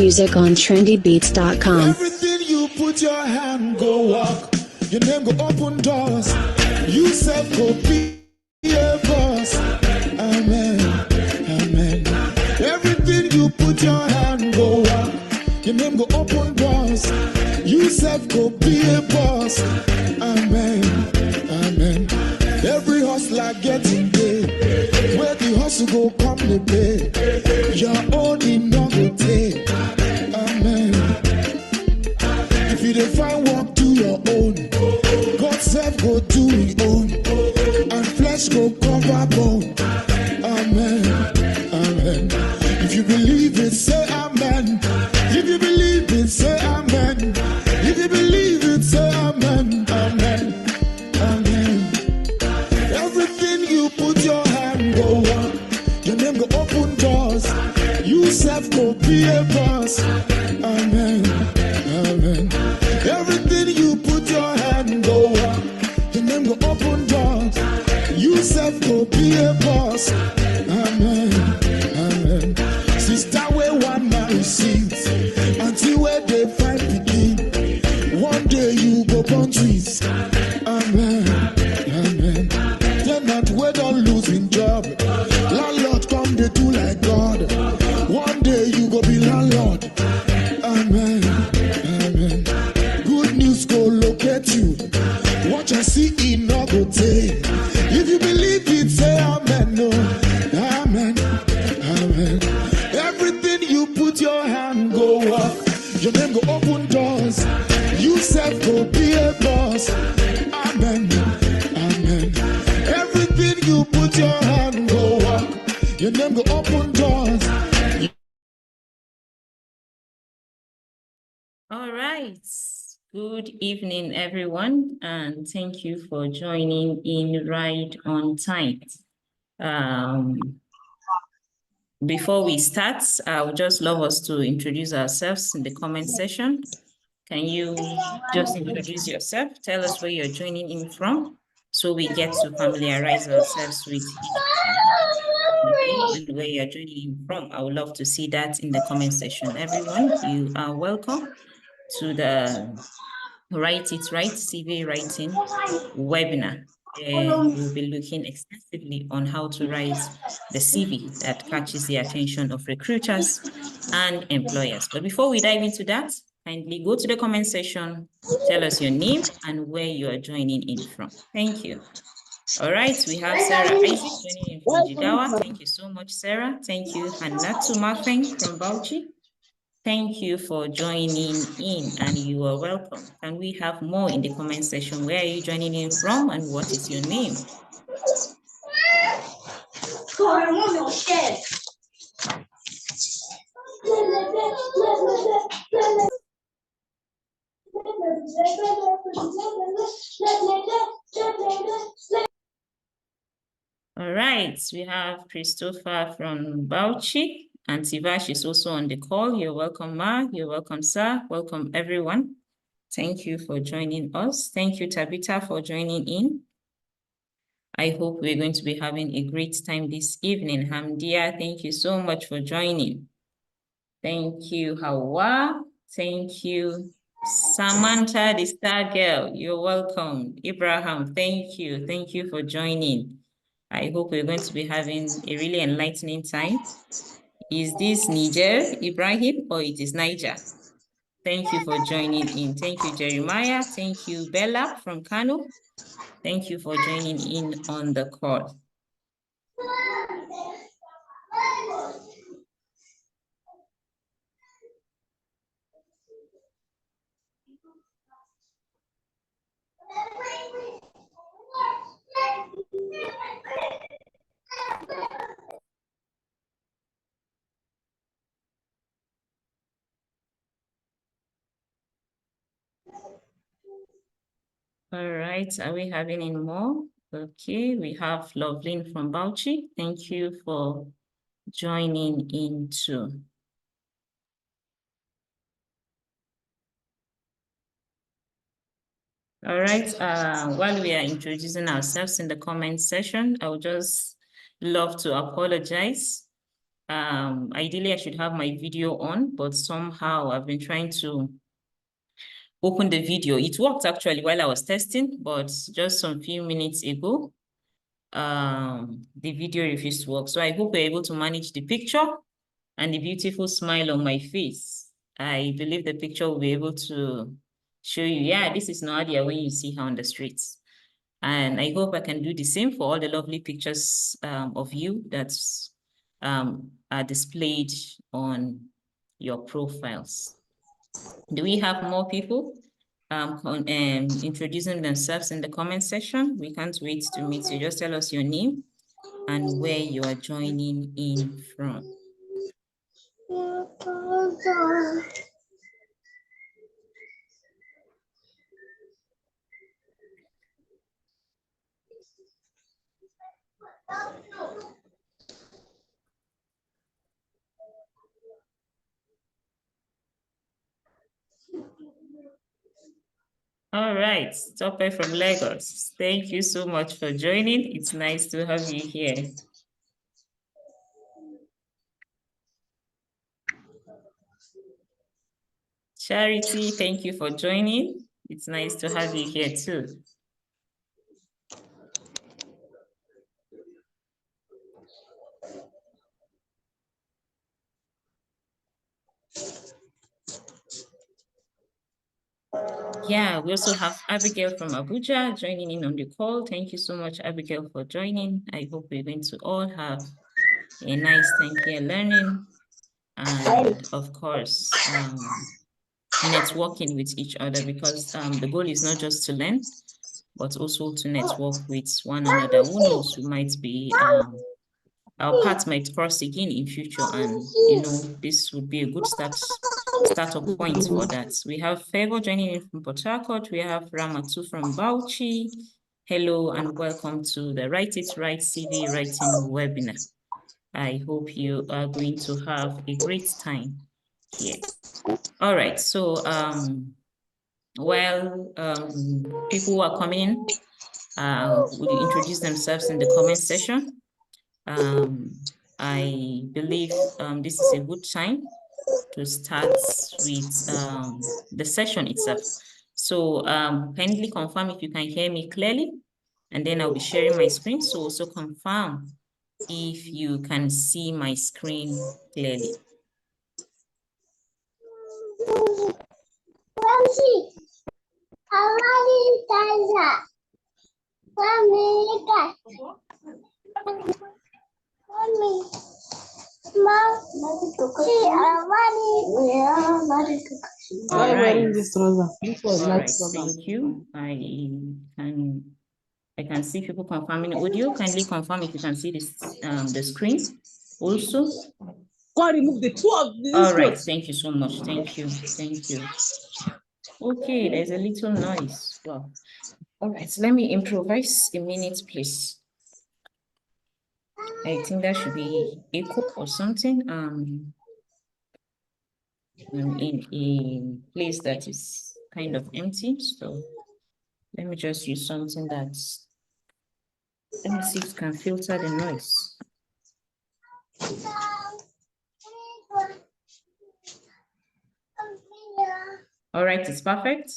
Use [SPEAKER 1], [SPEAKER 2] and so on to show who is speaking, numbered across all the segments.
[SPEAKER 1] music on trendybeats.com.
[SPEAKER 2] Everything you put your hand go walk. Your name go open doors. You self go be a boss. Amen. Amen. Everything you put your hand go walk. Your name go open doors. You self go be a boss. Amen. Amen. Every hustler getting paid. Where the hustle go come the pay. Your own in no go take. Amen. If you dey find work, do your own. God self go do his own. And flesh go cover bone. Amen. Amen. If you believe it, say amen. If you believe it, say amen. If you believe it, say amen. Amen. Amen. Everything you put your hand go on. Your name go open doors. You self go be a boss. Amen. Amen. Everything you put your hand go on. Your name go open doors. You self go be a boss. Amen. Amen. Sister where one man receives until where they find begin. One day you go born trees. Amen. Amen. Tenant where don't losing job. Landlord come they do like God. One day you go be landlord. Amen. Amen. Good news go locate you. Watch and see it no go take. If you believe it, say amen. No. Amen. Amen. Everything you put your hand go up. Your name go open doors. You self go be a boss. Amen. Amen. Everything you put your hand go up. Your name go open doors.
[SPEAKER 3] All right. Good evening, everyone, and thank you for joining in Right on Time. Before we start, I would just love us to introduce ourselves in the comment section. Can you just introduce yourself? Tell us where you're joining in from, so we get to familiarize ourselves with and where you're joining in from. I would love to see that in the comment section. Everyone, you are welcome to the Write It Right CV writing webinar. We'll be looking extensively on how to write the CV that catches the attention of recruiters and employers. But before we dive into that, kindly go to the comment section, tell us your name and where you are joining in from. Thank you. All right, we have Sarah Isaac joining in from Jigawa. Thank you so much, Sarah. Thank you, Hannatu Mafeng from Bauchi. Thank you for joining in and you are welcome. Can we have more in the comment section? Where are you joining in from and what is your name? All right, we have Christopher from Bauchi. And Tivash is also on the call. You're welcome, Ma. You're welcome, sir. Welcome, everyone. Thank you for joining us. Thank you, Tabitha, for joining in. I hope we're going to be having a great time this evening. Hamdia, thank you so much for joining. Thank you, Hawa. Thank you, Samantha, the star girl. You're welcome. Ibrahim, thank you. Thank you for joining. I hope we're going to be having a really enlightening time. Is this Niger, Ibrahim, or it is Niger? Thank you for joining in. Thank you, Jeremiah. Thank you, Bella from Kano. Thank you for joining in on the call. All right, are we having any more? Okay, we have Loveline from Bauchi. Thank you for joining in too. All right, while we are introducing ourselves in the comment section, I would just love to apologize Ideally, I should have my video on, but somehow I've been trying to open the video. It worked actually while I was testing, but just some few minutes ago, the video refused to work. So I hope we're able to manage the picture and the beautiful smile on my face. I believe the picture will be able to show you, yeah, this is Nadia when you see her on the streets. And I hope I can do the same for all the lovely pictures of you that are displayed on your profiles. Do we have more people introducing themselves in the comment section? We can't wait to meet you. Just tell us your name and where you are joining in from. All right, Tope from Lagos. Thank you so much for joining. It's nice to have you here. Charity, thank you for joining. It's nice to have you here too. Yeah, we also have Abigail from Abuja joining in on the call. Thank you so much, Abigail, for joining. I hope we're going to all have a nice time here learning and, of course, networking with each other, because the goal is not just to learn, but also to network with one another. Who knows, we might be, our paths might cross again in future, and this would be a good startup point for that. We have Favor joining in from Port Harcourt. We have Ramatu from Bauchi. Hello and welcome to the Write It Right CV Writing webinar. I hope you are going to have a great time here. All right, so while people who are coming will introduce themselves in the comment section. I believe this is a good time to start with the session itself. So kindly confirm if you can hear me clearly, and then I'll be sharing my screen. So also confirm if you can see my screen clearly. All right, thank you. I can see people confirming audio. Kindly confirm if you can see this the screen also.
[SPEAKER 4] God remove the two of these.
[SPEAKER 3] All right, thank you so much. Thank you. Thank you. Okay, there's a little noise. Wow. All right, so let me improvise a minute, please. I think that should be echo or something. I'm in a place that is kind of empty, so let me just use something that's, let me see if it can filter the noise. All right, it's perfect.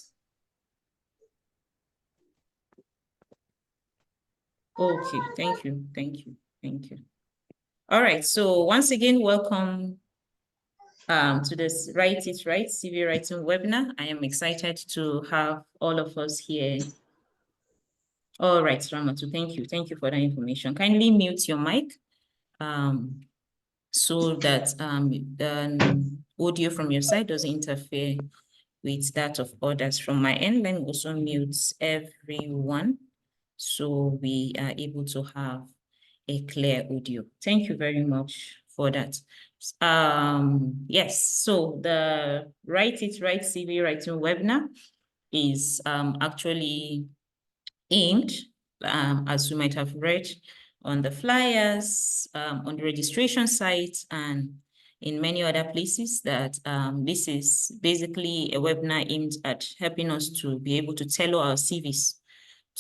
[SPEAKER 3] Okay, thank you, thank you, thank you. All right, so once again, welcome to this Write It Right CV Writing webinar. I am excited to have all of us here. All right, Ramatu, thank you. Thank you for that information. Kindly mute your mic so that the audio from your side doesn't interfere with that of others. From my end, let me also mute everyone so we are able to have a clear audio. Thank you very much for that. Yes, so the Write It Right CV Writing webinar is actually aimed, as you might have read on the flyers, on the registration site, and in many other places, that this is basically a webinar aimed at helping us to be able to tailor our CVs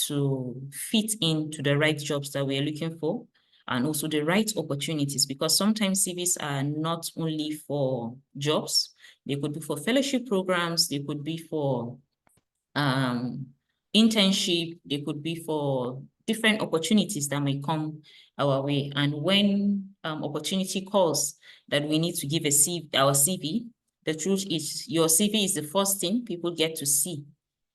[SPEAKER 3] to fit into the right jobs that we're looking for, and also the right opportunities, because sometimes CVs are not only for jobs, they could be for fellowship programs, they could be for internship, they could be for different opportunities that may come our way. And when opportunity calls that we need to give our CV, the truth is your CV is the first thing people get to see,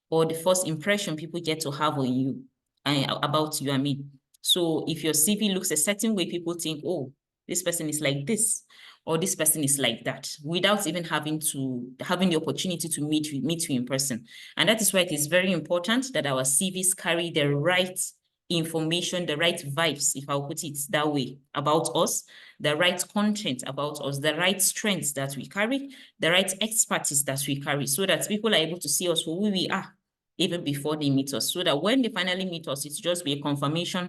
[SPEAKER 3] or the first impression people get to have on you, about you, I mean. So if your CV looks a certain way, people think, oh, this person is like this, or this person is like that, without even having the opportunity to meet you in person. And that is why it is very important that our CVs carry the right information, the right vibes, if I'll put it that way, about us, the right content about us, the right strengths that we carry, the right expertise that we carry, so that people are able to see us for who we are, even before they meet us, so that when they finally meet us, it's just be a confirmation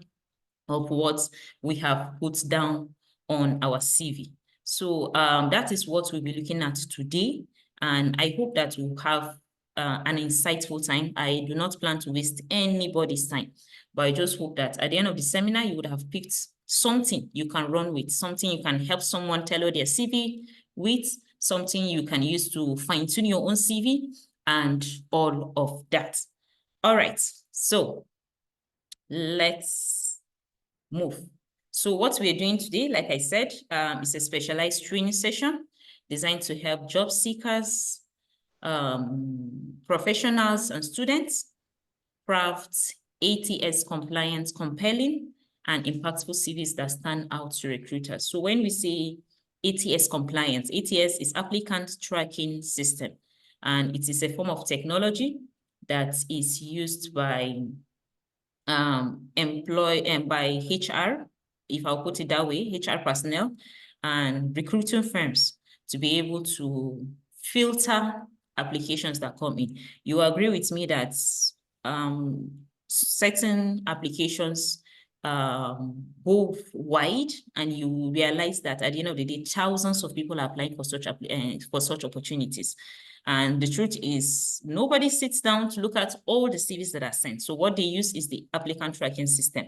[SPEAKER 3] of what we have put down on our CV. So that is what we'll be looking at today. And I hope that we'll have an insightful time. I do not plan to waste anybody's time, but I just hope that at the end of the seminar, you would have picked something you can run with, something you can help someone tailor their CV with, something you can use to fine-tune your own CV, and all of that. All right, so let's move. So what we're doing today, like I said, is a specialized training session designed to help job seekers, professionals, and students craft ATS compliant, compelling, and impactful CVs that stand out to recruiters. So when we say ATS compliance, ATS is Applicant Tracking System, and it is a form of technology that is used by by HR, if I'll put it that way, HR personnel and recruiting firms to be able to filter applications that come in. You agree with me that certain applications go wide, and you realize that at the end of the day, thousands of people are applying for such opportunities. And the truth is, nobody sits down to look at all the CVs that are sent. So what they use is the applicant tracking system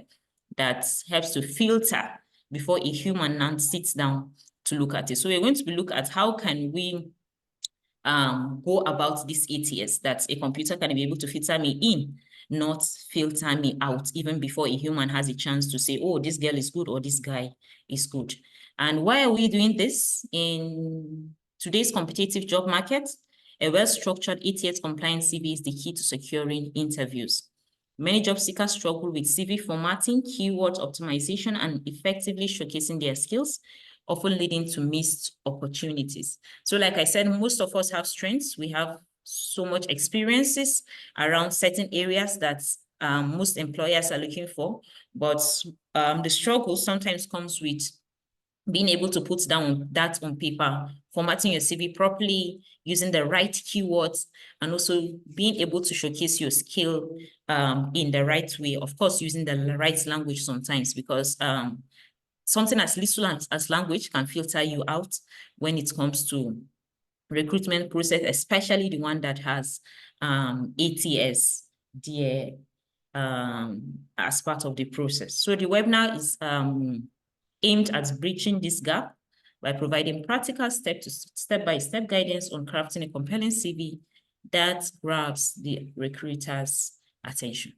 [SPEAKER 3] that helps to filter before a human now sits down to look at it. So we're going to look at how can we go about this ATS, that a computer can be able to filter me in, not filter me out, even before a human has a chance to say, oh, this girl is good or this guy is good. And why are we doing this? In today's competitive job market, a well-structured ATS compliant CV is the key to securing interviews. Many job seekers struggle with CV formatting, keyword optimization, and effectively showcasing their skills, often leading to missed opportunities. So like I said, most of us have strengths. We have so much experiences around certain areas that most employers are looking for, but the struggle sometimes comes with being able to put down that on paper, formatting your CV properly, using the right keywords, and also being able to showcase your skill in the right way. Of course, using the right language sometimes, because something as little as language can filter you out when it comes to recruitment process, especially the one that has ATS there as part of the process. So the webinar is aimed at bridging this gap by providing practical step-by-step guidance on crafting a compelling CV that grabs the recruiter's attention.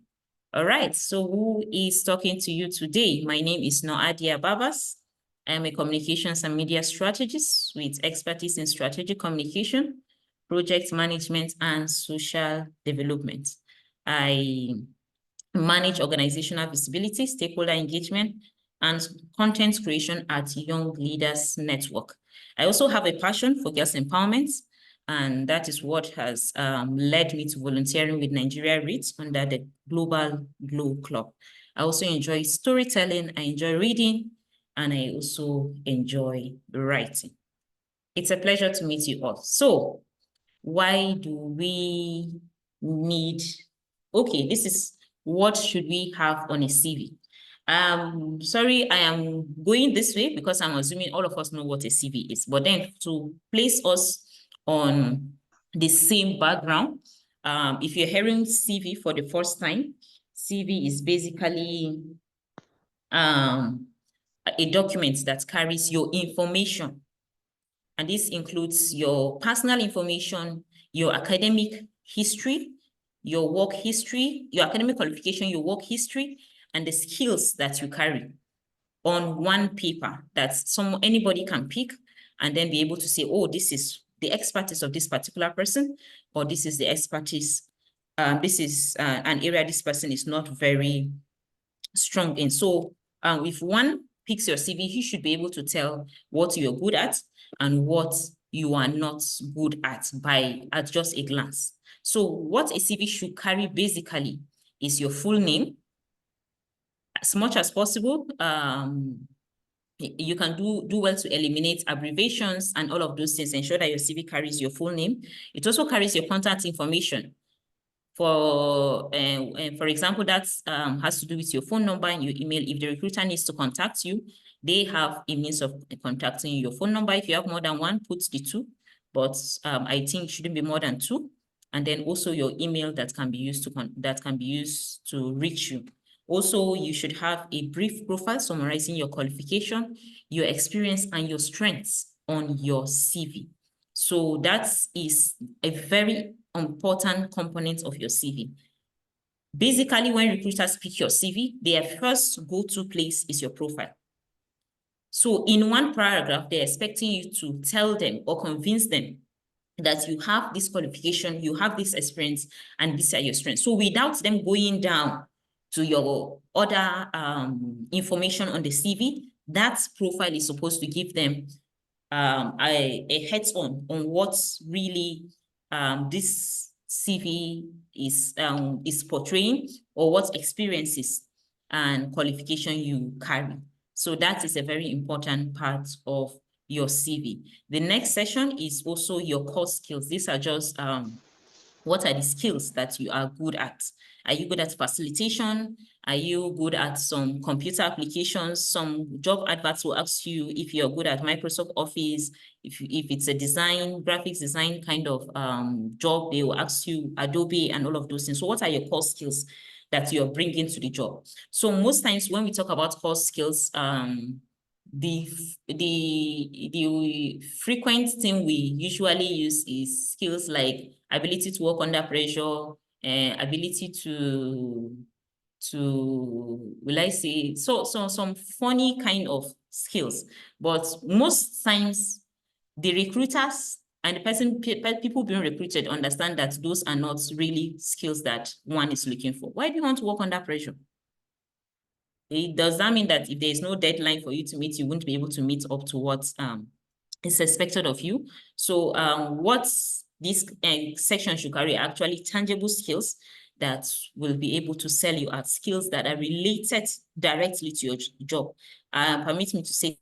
[SPEAKER 3] All right, so who is talking to you today? My name is Noadia Babas. I am a communications and media strategist with expertise in strategic communication, project management, and social development. I manage organizational visibility, stakeholder engagement, and content creation at Young Leaders Network. I also have a passion for girls' empowerment, and that is what has led me to volunteering with Nigeria REIT under the Global Glow Club. I also enjoy storytelling, I enjoy reading, and I also enjoy writing. It's a pleasure to meet you all. So why do we need, okay, this is what should we have on a CV? Sorry, I am going this way because I'm assuming all of us know what a CV is, but then to place us on the same background, if you're hearing CV for the first time, CV is basically a document that carries your information. And this includes your personal information, your academic history, your work history, your academic qualification, your work history, and the skills that you carry on one paper that anybody can pick and then be able to say, oh, this is the expertise of this particular person, or this is the expertise, this is an area this person is not very strong in. So if one picks your CV, he should be able to tell what you're good at and what you are not good at just a glance. So what a CV should carry basically is your full name. As much as possible, you can do well to eliminate abbreviations and all of those things. Ensure that your CV carries your full name. It also carries your contact information. For example, that has to do with your phone number and your email. If the recruiter needs to contact you, they have a means of contacting you. Your phone number, if you have more than one, put the 2, but I think it shouldn't be more than 2. And then also your email that can be used to reach you. Also, you should have a brief profile summarizing your qualification, your experience, and your strengths on your CV. So that is a very important component of your CV. Basically, when recruiters pick your CV, their first go-to place is your profile. So in one paragraph, they're expecting you to tell them or convince them that you have this qualification, you have this experience, and these are your strengths. So without them going down to your other information on the CV, that profile is supposed to give them a heads-on on what's really this CV is portraying, or what experiences and qualification you carry. So that is a very important part of your CV. The next section is also your core skills. These are just what are the skills that you are good at? Are you good at facilitation? Are you good at some computer applications? Some job adverts will ask you if you're good at Microsoft Office. If it's a graphics design kind of job, they will ask you Adobe and all of those things. So what are your core skills that you're bringing to the job? So most times when we talk about core skills, the frequent thing we usually use is skills like ability to work under pressure, ability to will I say, so some funny kind of skills. But most times the recruiters and the people being recruited understand that those are not really skills that one is looking for. Why do you want to work under pressure? Does that mean that if there's no deadline for you to meet, you won't be able to meet up to what is expected of you? So what this section should carry are actually tangible skills that will be able to sell you at, skills that are related directly to your job. Permit me to say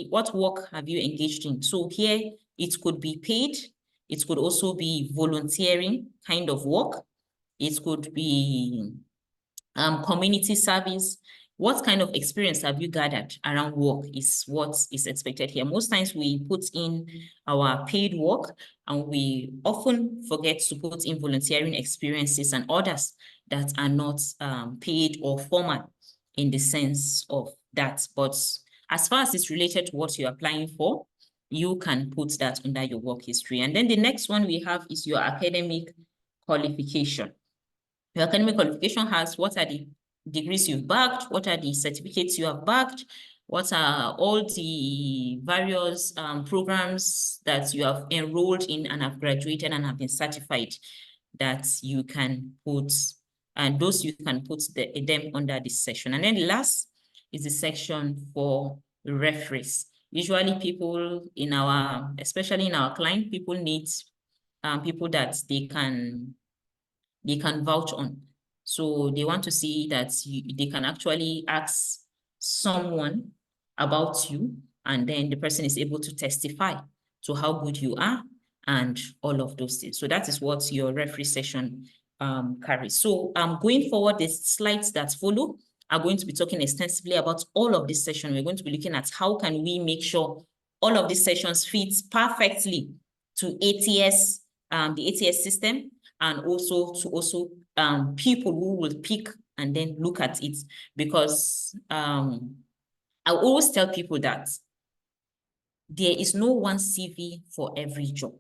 [SPEAKER 3] what work have you engaged in? So here it could be paid, it could also be volunteering kind of work, it could be community service. What kind of experience have you gathered around work is what is expected here. Most times we put in our paid work and we often forget to put in volunteering experiences and others that are not paid or formal in the sense of that. But as far as it's related to what you're applying for, you can put that under your work history. And then the next one we have is your academic qualification. Your academic qualification has what are the degrees you've bagged, what are the certificates you have bagged, what are all the various programs that you have enrolled in and have graduated and have been certified that you can put, and those you can put them under this section. And then the last is the section for referees. Usually people in especially in our client, people need people that they can vouch on. So they want to see that they can actually ask someone about you, and then the person is able to testify to how good you are and all of those things. So that is what your referee session carries. So going forward, the slides that follow are going to be talking extensively about all of this session. We're going to be looking at how can we make sure all of these sessions fit perfectly to ATS, the ATS system, and also to people who will pick and then look at it. Because I always tell people that there is no one CV for every job.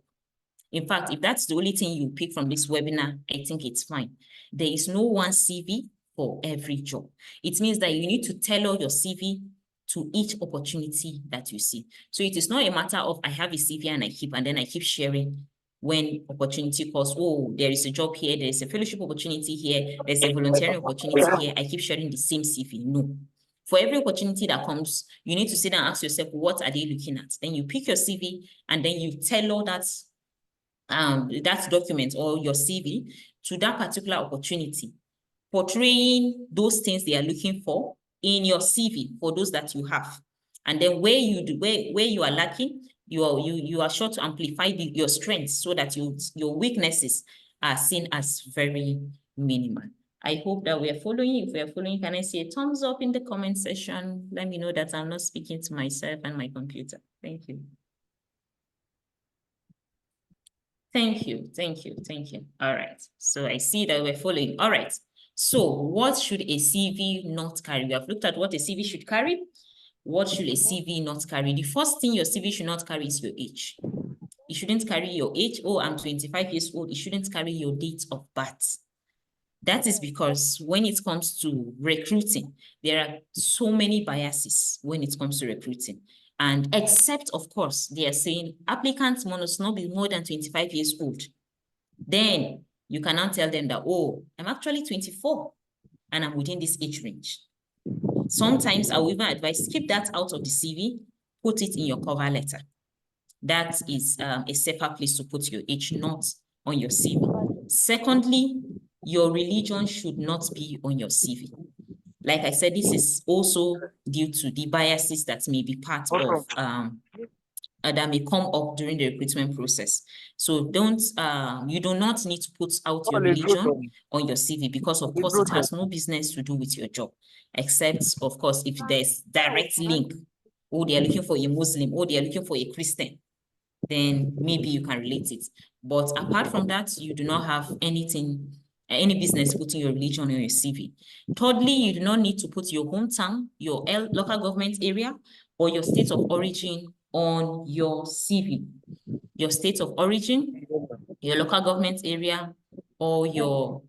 [SPEAKER 3] In fact, if that's the only thing you pick from this webinar, I think it's fine. There is no one CV for every job. It means that you need to tailor your CV to each opportunity that you see. So it is not a matter of I have a CV and I keep sharing when opportunity calls. Oh, there is a job here, there is a fellowship opportunity here, there's a volunteering opportunity here. I keep sharing the same CV. No. For every opportunity that comes, you need to sit down and ask yourself, what are they looking at? Then you pick your CV and then you tailor that document or your CV to that particular opportunity, portraying those things they are looking for in your CV for those that you have. And then where you are lacking, you are sure to amplify your strengths so that your weaknesses are seen as very minimal. I hope that we are following. If we are following, can I see a thumbs up in the comment section? Let me know that I'm not speaking to myself and my computer. Thank you. Thank you. All right. So I see that we're following. All right. So what should a CV not carry? We have looked at what a CV should carry. What should a CV not carry? The first thing your CV should not carry is your age. It shouldn't carry your age. Oh, I'm 25 years old. It shouldn't carry your date of birth. That is because when it comes to recruiting, there are so many biases when it comes to recruiting. And except, of course, they are saying applicants must not be more than 25 years old. Then you cannot tell them that, oh, I'm actually 24 and I'm within this age range. Sometimes I will even advise, keep that out of the CV, put it in your cover letter. That is a safer place to put your age, not on your CV. Secondly, your religion should not be on your CV. Like I said, this is also due to the biases that may be part of that may come up during the recruitment process. So you do not need to put out your religion on your CV because of course it has no business to do with your job, except of course if there's direct link, oh, they are looking for a Muslim, or they are looking for a Christian, then maybe you can relate it. But apart from that, you do not have any business putting your religion on your CV. Thirdly, you do not need to put your hometown, your local government area, or your state of origin on your CV. Your state of origin, your local government area, or your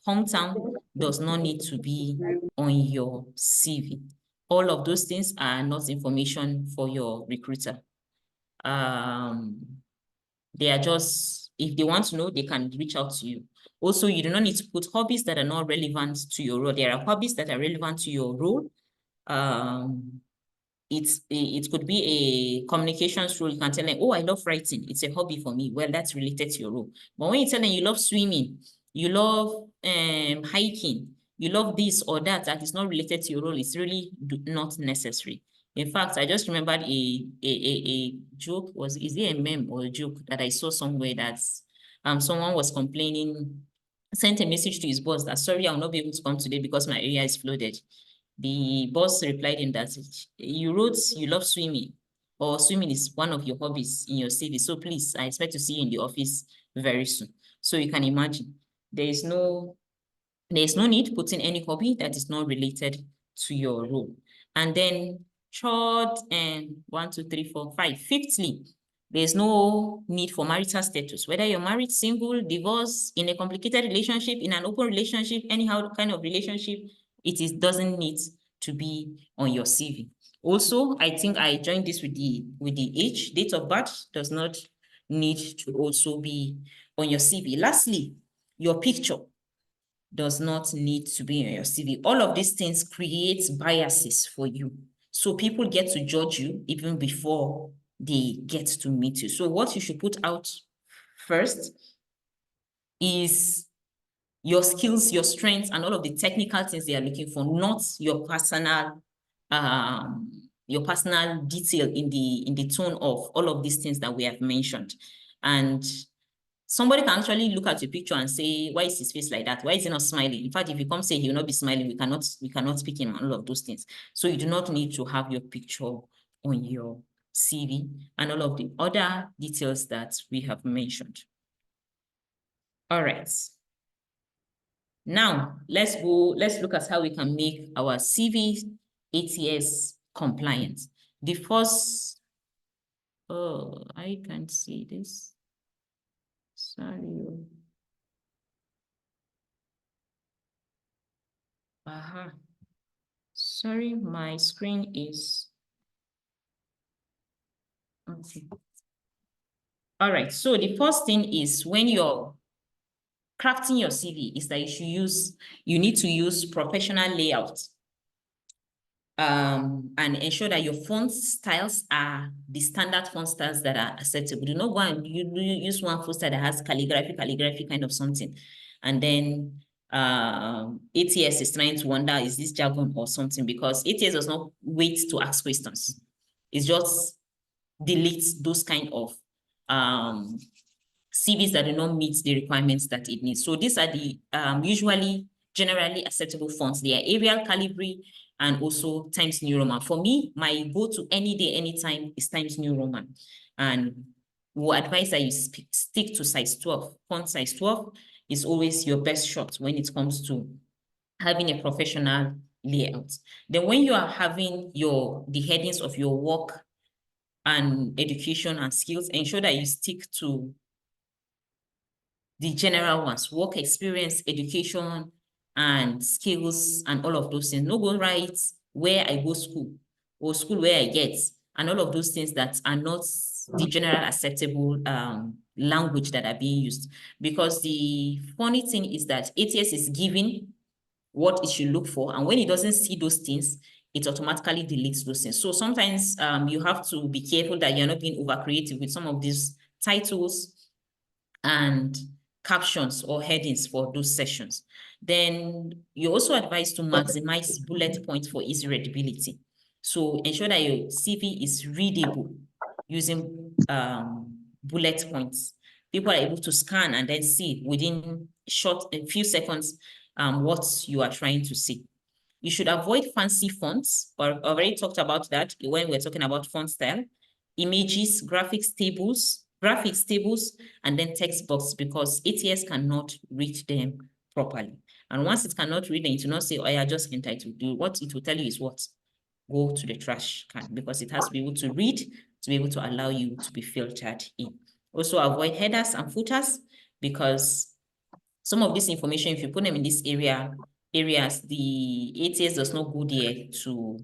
[SPEAKER 3] hometown does not need to be on your CV. All of those things are not information for your recruiter. They are just, if they want to know, they can reach out to you. Also, you do not need to put hobbies that are not relevant to your role. There are hobbies that are relevant to your role. It could be a communications role. You can tell them, oh, I love writing. It's a hobby for me. Well, that's related to your role. But when you tell them you love swimming, you love hiking, you love this or that, that is not related to your role, it's really not necessary. In fact, I just remembered a joke. Is it a meme or a joke that I saw somewhere that someone was complaining, sent a message to his boss that, sorry, I'll not be able to come today because my area is flooded. The boss replied in that you wrote you love swimming, or swimming is one of your hobbies in your CV. So please, I expect to see you in the office very soon. So you can imagine there is no need putting any hobby that is not related to your role. And then third, and 1, 2, 3, 4, 5. Fifthly, there's no need for marital status, whether you're married, single, divorced, in a complicated relationship, in an open relationship, anyhow kind of relationship, it doesn't need to be on your CV. Also, I think I joined this with the age. Date of birth does not need to also be on your CV. Lastly, your picture does not need to be on your CV. All of these things create biases for you. So people get to judge you even before they get to meet you. So what you should put out first is your skills, your strengths, and all of the technical things they are looking for, not your personal detail in the tone of all of these things that we have mentioned. And somebody can actually look at your picture and say, why is his face like that? Why is he not smiling? In fact, if you come say he will not be smiling, we cannot pick him, all of those things. So you do not need to have your picture on your CV and all of the other details that we have mentioned. All right. Now, let's look at how we can make our CV ATS compliant. The first, oh, I can't see this. Sorry. Sorry, my screen is, okay. All right, so the first thing is when you're crafting your CV is that you need to use professional layout. And ensure that your font styles are the standard font styles that are acceptable. Do not go and use one font style that has calligraphy kind of something. And then ATS is trying to wonder, is this jargon or something? Because ATS does not wait to ask questions. It's just deletes those kind of CVs that do not meet the requirements that it needs. So these are the usually generally acceptable fonts. They are Arial, Calibri, and also Times New Roman. For me, my go-to any day, anytime is Times New Roman. And we'll advise that you stick to size 12. Font size 12 is always your best shot when it comes to having a professional layout. Then when you are having the headings of your work and education and skills, ensure that you stick to the general ones: work experience, education, and skills, and all of those things. No go write where I go school or school where I get, and all of those things that are not the general acceptable language that are being used. Because the funny thing is that ATS is giving what it should look for, and when it doesn't see those things, it automatically deletes those things. So sometimes you have to be careful that you're not being over creative with some of these titles and captions or headings for those sessions. Then you're also advised to maximize bullet points for easy readability. So ensure that your CV is readable using bullet points. People are able to scan and then see within a few seconds what you are trying to see. You should avoid fancy fonts. Or already talked about that when we're talking about font style. Images, graphics tables, and then text box, because ATS cannot read them properly. And once it cannot read them, it will not say, oh, I just entitled. What it will tell you is what? Go to the trash can, because it has to be able to read to be able to allow you to be filtered in. Also avoid headers and footers, because some of this information, if you put them in this areas, the ATS does not go there to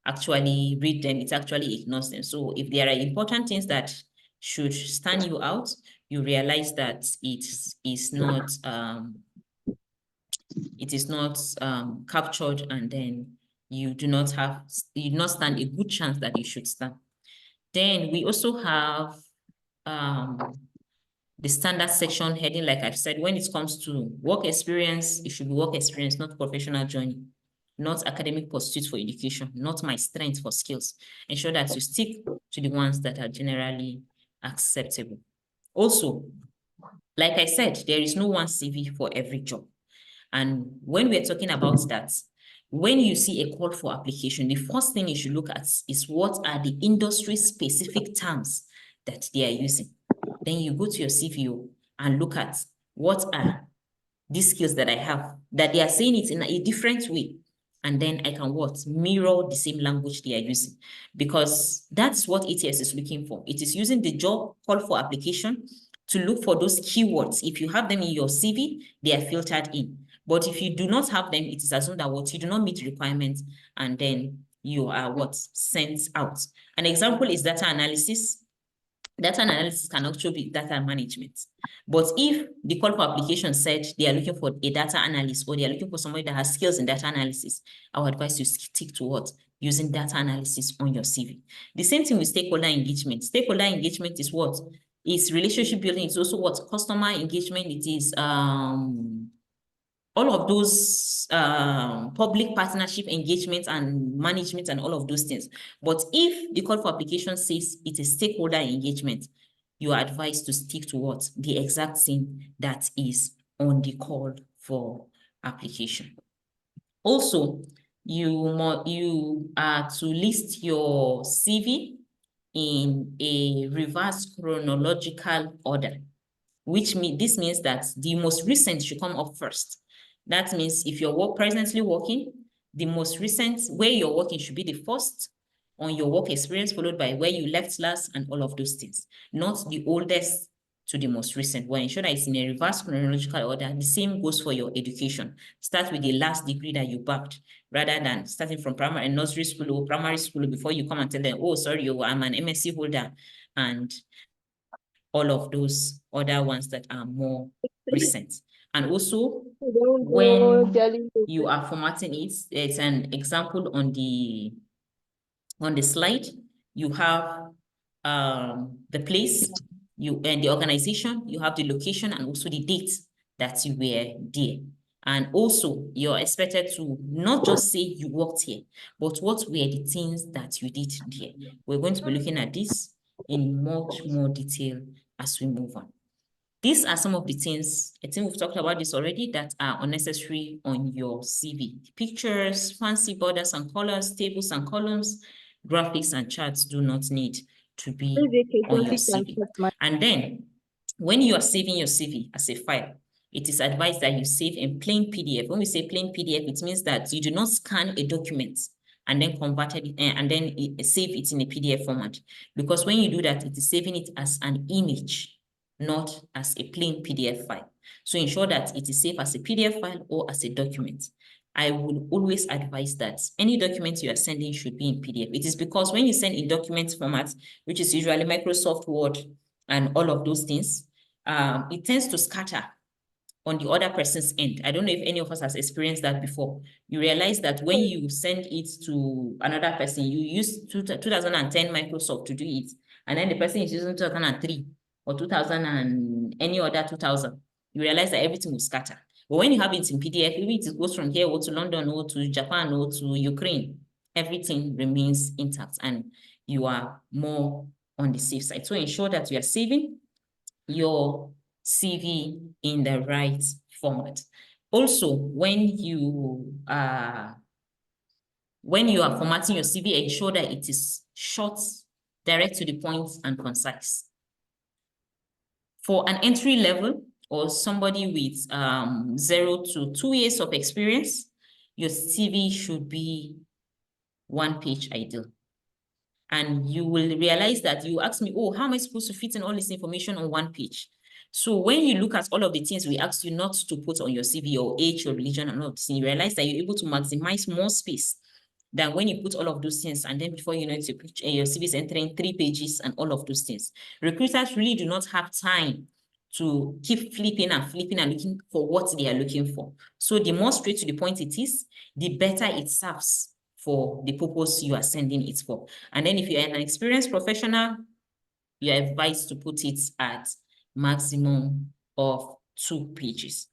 [SPEAKER 3] actually read them. It actually ignores them. So if there are important things that should stand you out, you realize that it is not captured, and then you do not stand a good chance that you should stand. Then we also have the standard section heading. Like I've said, when it comes to work experience, it should be work experience, not professional journey, not academic pursuit for education, not my strength for skills. Ensure that you stick to the ones that are generally acceptable. Also, like I said, there is no one CV for every job. And when we're talking about that, when you see a call for application, the first thing you should look at is what are the industry-specific terms that they are using. Then you go to your CVO and look at what are these skills that I have, that they are saying it in a different way. And then I can mirror the same language they are using, because that's what ATS is looking for. It is using the job call for application to look for those keywords. If you have them in your CV, they are filtered in. But if you do not have them, it is assumed that you do not meet requirements, and then you are sent out. An example is data analysis. Data analysis can actually be data management. But if the call for application said they are looking for a data analyst, or they are looking for somebody that has skills in data analysis, I would advise you stick to using data analysis on your CV. The same thing with stakeholder engagement. Stakeholder engagement is what? It's relationship building. It's also customer engagement. It is all of those public partnership engagement and management and all of those things. But if the call for application says it is stakeholder engagement, you are advised to stick to what? The exact thing that is on the call for application. Also, you are to list your CV in a reverse chronological order, which this means that the most recent should come up first. That means if you're presently working, the most recent where you're working should be the first on your work experience, followed by where you left last and all of those things, not the oldest to the most recent. We'll ensure that it's in a reverse chronological order. The same goes for your education. Start with the last degree that you backed, rather than starting from primary and nursery school or primary school before you come and tell them, oh, sorry, I'm an MSc holder, and all of those other ones that are more recent. And also, when you are formatting it, it's an example on the slide. You have the place, and the organization, you have the location, and also the date that you were there. And also, you're expected to not just say you worked here, but what were the things that you did there. We're going to be looking at this in much more detail as we move on. These are some of the things, I think we've talked about this already, that are unnecessary on your CV. Pictures, fancy borders and colors, tables and columns, graphics and charts do not need to be on your CV. And then, when you are saving your CV as a file, it is advised that you save in plain PDF. When we say plain PDF, it means that you do not scan a document and then convert it and then save it in a PDF format. Because when you do that, it is saving it as an image, not as a plain PDF file. So ensure that it is saved as a PDF file or as a document. I would always advise that any document you are sending should be in PDF. It is because when you send in document format, which is usually Microsoft Word and all of those things, it tends to scatter on the other person's end. I don't know if any of us has experienced that before. You realize that when you send it to another person, you use 2010 Microsoft to do it, and then the person is using 2003 or 2000 and any other 2000. You realize that everything will scatter. But when you have it in PDF, maybe it goes from here or to London or to Japan or to Ukraine, everything remains intact and you are more on the safe side. So ensure that you are saving your CV in the right format. Also, when you are formatting your CV, ensure that it is short, direct to the point, and concise. For an entry level or somebody with 0 to 2 years of experience, your CV should be 1 page ideal. And you will realize that you ask me, oh, how am I supposed to fit in all this information on 1 page? So when you look at all of the things we asked you not to put on your CV, or age, your religion, and all of this, you realize that you're able to maximize more space than when you put all of those things, and then before you know it, your CV is entering 3 pages and all of those things. Recruiters really do not have time to keep flipping and looking for what they are looking for. So the more straight to the point it is, the better it serves for the purpose you are sending it for. And then if you're an experienced professional, you're advised to put it at maximum of 2 pages.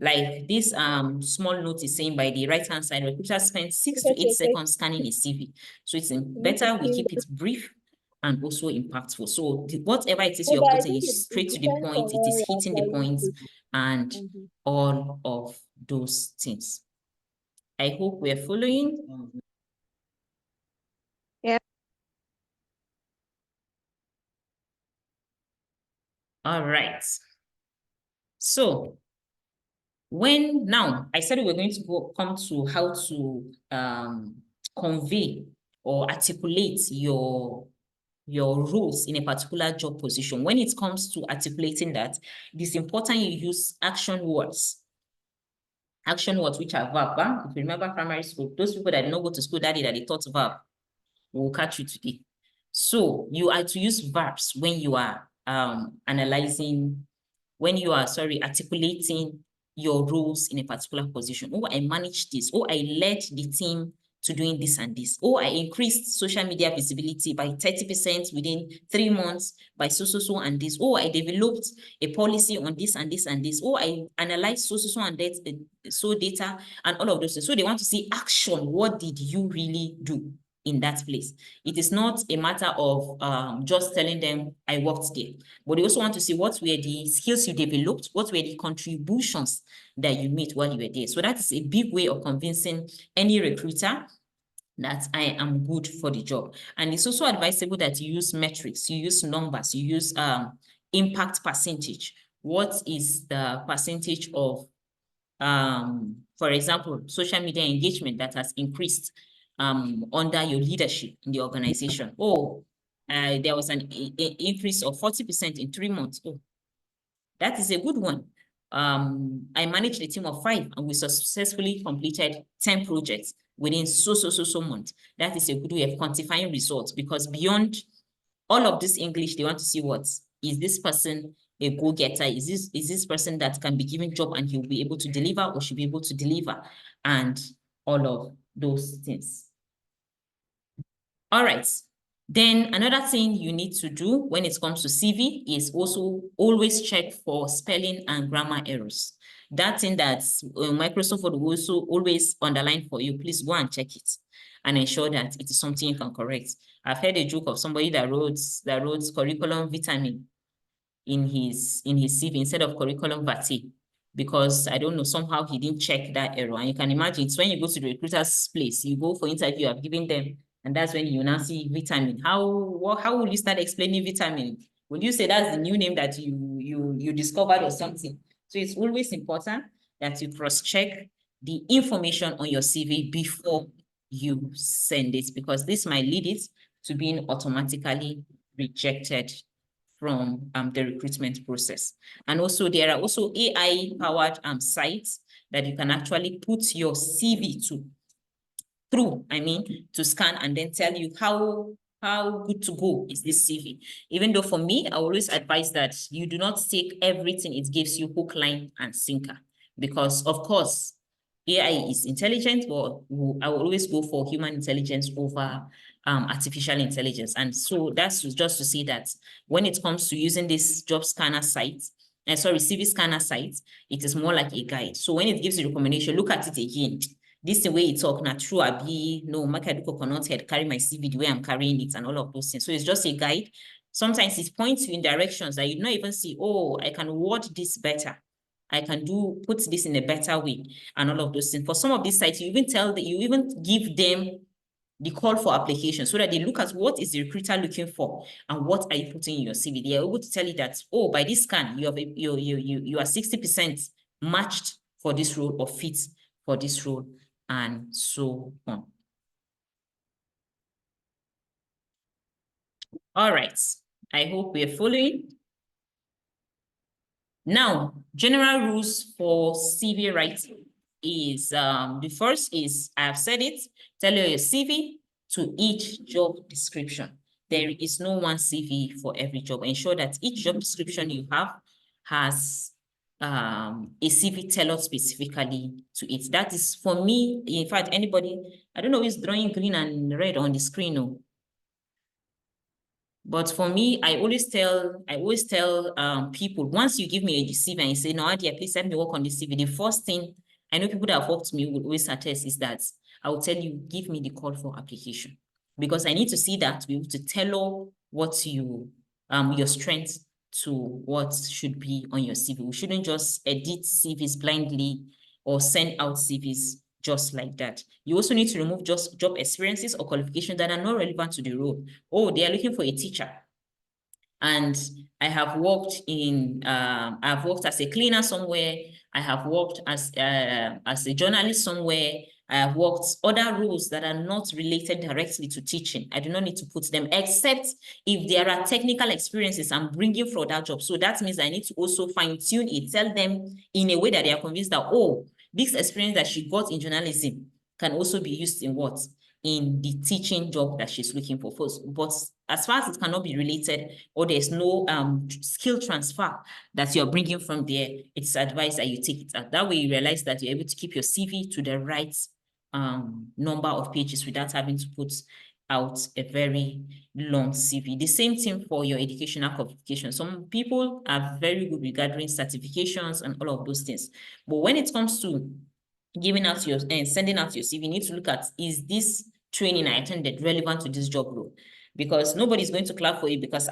[SPEAKER 3] Like this small note is saying by the right-hand side, recruiters spend 6 to 8 seconds scanning a CV. So it's better we keep it brief and also impactful. So whatever it is you're putting is straight to the point, it is hitting the point, and all of those things. I hope we're following.
[SPEAKER 5] Yeah.
[SPEAKER 3] All right. So now I said we were going to come to how to convey or articulate your roles in a particular job position. When it comes to articulating that, it is important you use action words. Action words, which are verb. If you remember primary school, those people that did not go to school that day that they taught verb, will catch you today. So you are to use verbs when you are articulating your roles in a particular position. Oh, I managed this. Oh, I led the team to doing this and this. Oh, I increased social media visibility by 30% within 3 months by so and this. Oh, I developed a policy on this and this and this. Oh, I analyzed and data and all of those things. So they want to see action. What did you really do? in that place. It is not a matter of just telling them I worked there, but they also want to see what were the skills you developed, what were the contributions that you made while you were there. So that is a big way of convincing any recruiter that I am good for the job. And it's also advisable that you use metrics, you use numbers, you use impact percentage. What is the percentage of, for example, social media engagement that has increased under your leadership in the organization? Oh, there was an increase of 40% in 3 months. Oh, that is a good one. I managed a team of 5 and we successfully completed 10 projects within so months. That is a good way of quantifying results, because beyond all of this English, they want to see what is this person a go-getter? Is this person that can be given job and he'll be able to deliver, or should be able to deliver, and all of those things. All right. Then another thing you need to do when it comes to CV is also always check for spelling and grammar errors. That thing that Microsoft will also always underline for you, please go and check it and ensure that it is something you can correct. I've heard a joke of somebody that wrote curriculum vitamin in his CV instead of curriculum vitae, because I don't know, somehow he didn't check that error. And you can imagine it's when you go to the recruiter's place, you go for interview, I've given them, and that's when you now see vitamin. How will you start explaining vitamin? Will you say that's the new name that you discovered or something? So it's always important that you cross-check the information on your CV before you send it, because this might lead it to being automatically rejected from the recruitment process. And also there are also AI-powered sites that you can actually put your CV to scan and then tell you how good to go is this CV. Even though for me, I always advise that you do not take everything it gives you hook, line, and sinker, because of course, AI is intelligent, but I will always go for human intelligence over artificial intelligence. And so that's just to say that when it comes to using this job scanner site, CV scanner site, it is more like a guide. So when it gives you recommendation, look at it again. This is the way it talk, not true, no, Makaduko cannot head carry my CV the way I'm carrying it and all of those things. So it's just a guide. Sometimes it points you in directions that you don't even see, oh, I can word this better. I can put this in a better way and all of those things. For some of these sites, you even give them the call for application so that they look at what is the recruiter looking for and what are you putting in your CV. They are able to tell you that, oh, by this scan, you are 60% matched for this role or fit for this role, and so on. All right, I hope we're following. Now, general rules for CV writing is, the first is, I've said it, tailor your CV to each job description. There is no one CV for every job. Ensure that each job description you have has a CV tailored specifically to it. That is for me, in fact, anybody, I don't know who's drawing green and red on the screen, no. But for me, I always tell people, once you give me a CV and you say, no, Adia, please let me work on this CV, the first thing, I know people that have worked with me will always attest, is that I will tell you, give me the call for application. Because I need to see that to be able to tailor what your strengths to what should be on your CV. We shouldn't just edit CVs blindly or send out CVs just like that. You also need to remove just job experiences or qualifications that are not relevant to the role. Oh, they are looking for a teacher. And I have worked I've worked as a cleaner somewhere. I have worked as a journalist somewhere. I have worked other roles that are not related directly to teaching. I do not need to put them, except if there are technical experiences I'm bringing for that job. So that means I need to also fine tune it, tell them in a way that they are convinced that, oh, this experience that she got in journalism can also be used in what? In the teaching job that she's looking for. But as far as it cannot be related, or there's no skill transfer that you're bringing from there, it's advised that you take it out. That way you realize that you're able to keep your CV to the right number of pages without having to put out a very long CV. The same thing for your educational qualifications. Some people are very good regarding certifications and all of those things. But when it comes to giving out your and sending out your CV, you need to look at, is this training I attended relevant to this job role? Because nobody's going to clap for you because,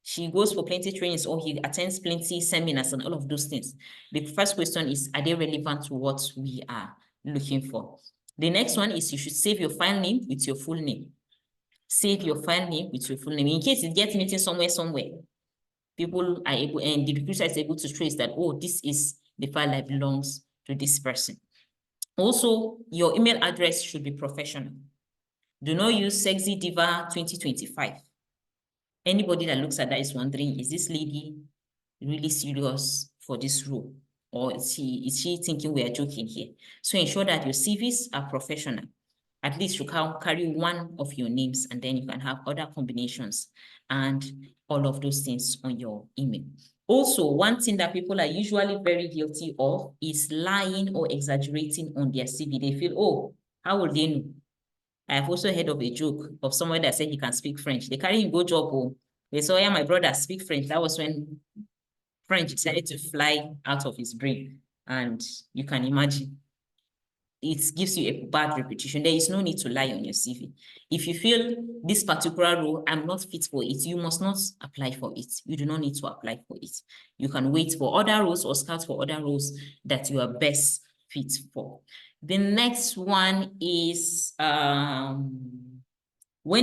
[SPEAKER 3] she goes for plenty trainings or he attends plenty seminars and all of those things. The first question is, are they relevant to what we are looking for? The next one is you should save your file name with your full name. Save your file name with your full name. In case it gets meeting somewhere, people are able, and the recruiter is able to trace that, oh, this is the file that belongs to this person. Also, your email address should be professional. Do not use Sexy Diva 2025. Anybody that looks at that is wondering, is this lady really serious for this role? Or is she thinking we are joking here? So ensure that your CVs are professional. At least you can carry one of your names, and then you can have other combinations and all of those things on your email. Also, one thing that people are usually very guilty of is lying or exaggerating on their CV. They feel, oh, how will they know? I've also heard of a joke of someone that said he can speak French. They carry him go job. Oh, they saw, yeah, my brother speak French. That was when French decided to fly out of his brain. And you can imagine, it gives you a bad reputation. There is no need to lie on your CV. If you feel this particular role, I'm not fit for it, you must not apply for it. You do not need to apply for it. You can wait for other roles or scout for other roles that you are best fit for. The next one is when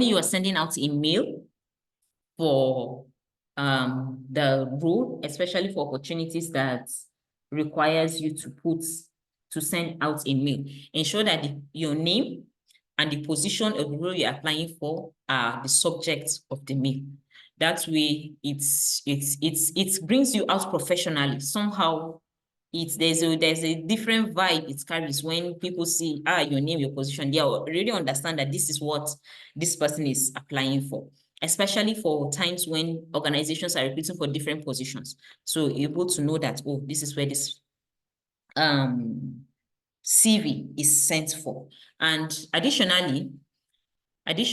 [SPEAKER 3] you are sending out a mail for the role, especially for opportunities that requires you to send out a mail. Ensure that your name and the position of the role you're applying for are the subject of the mail. That way, it brings you out professionally. Somehow, there's a different vibe it carries when people see your name, your position. They already understand that this is what this person is applying for, especially for times when organizations are recruiting for different positions. So you're able to know that, oh, this is where this CV is sent for. And additionally, there's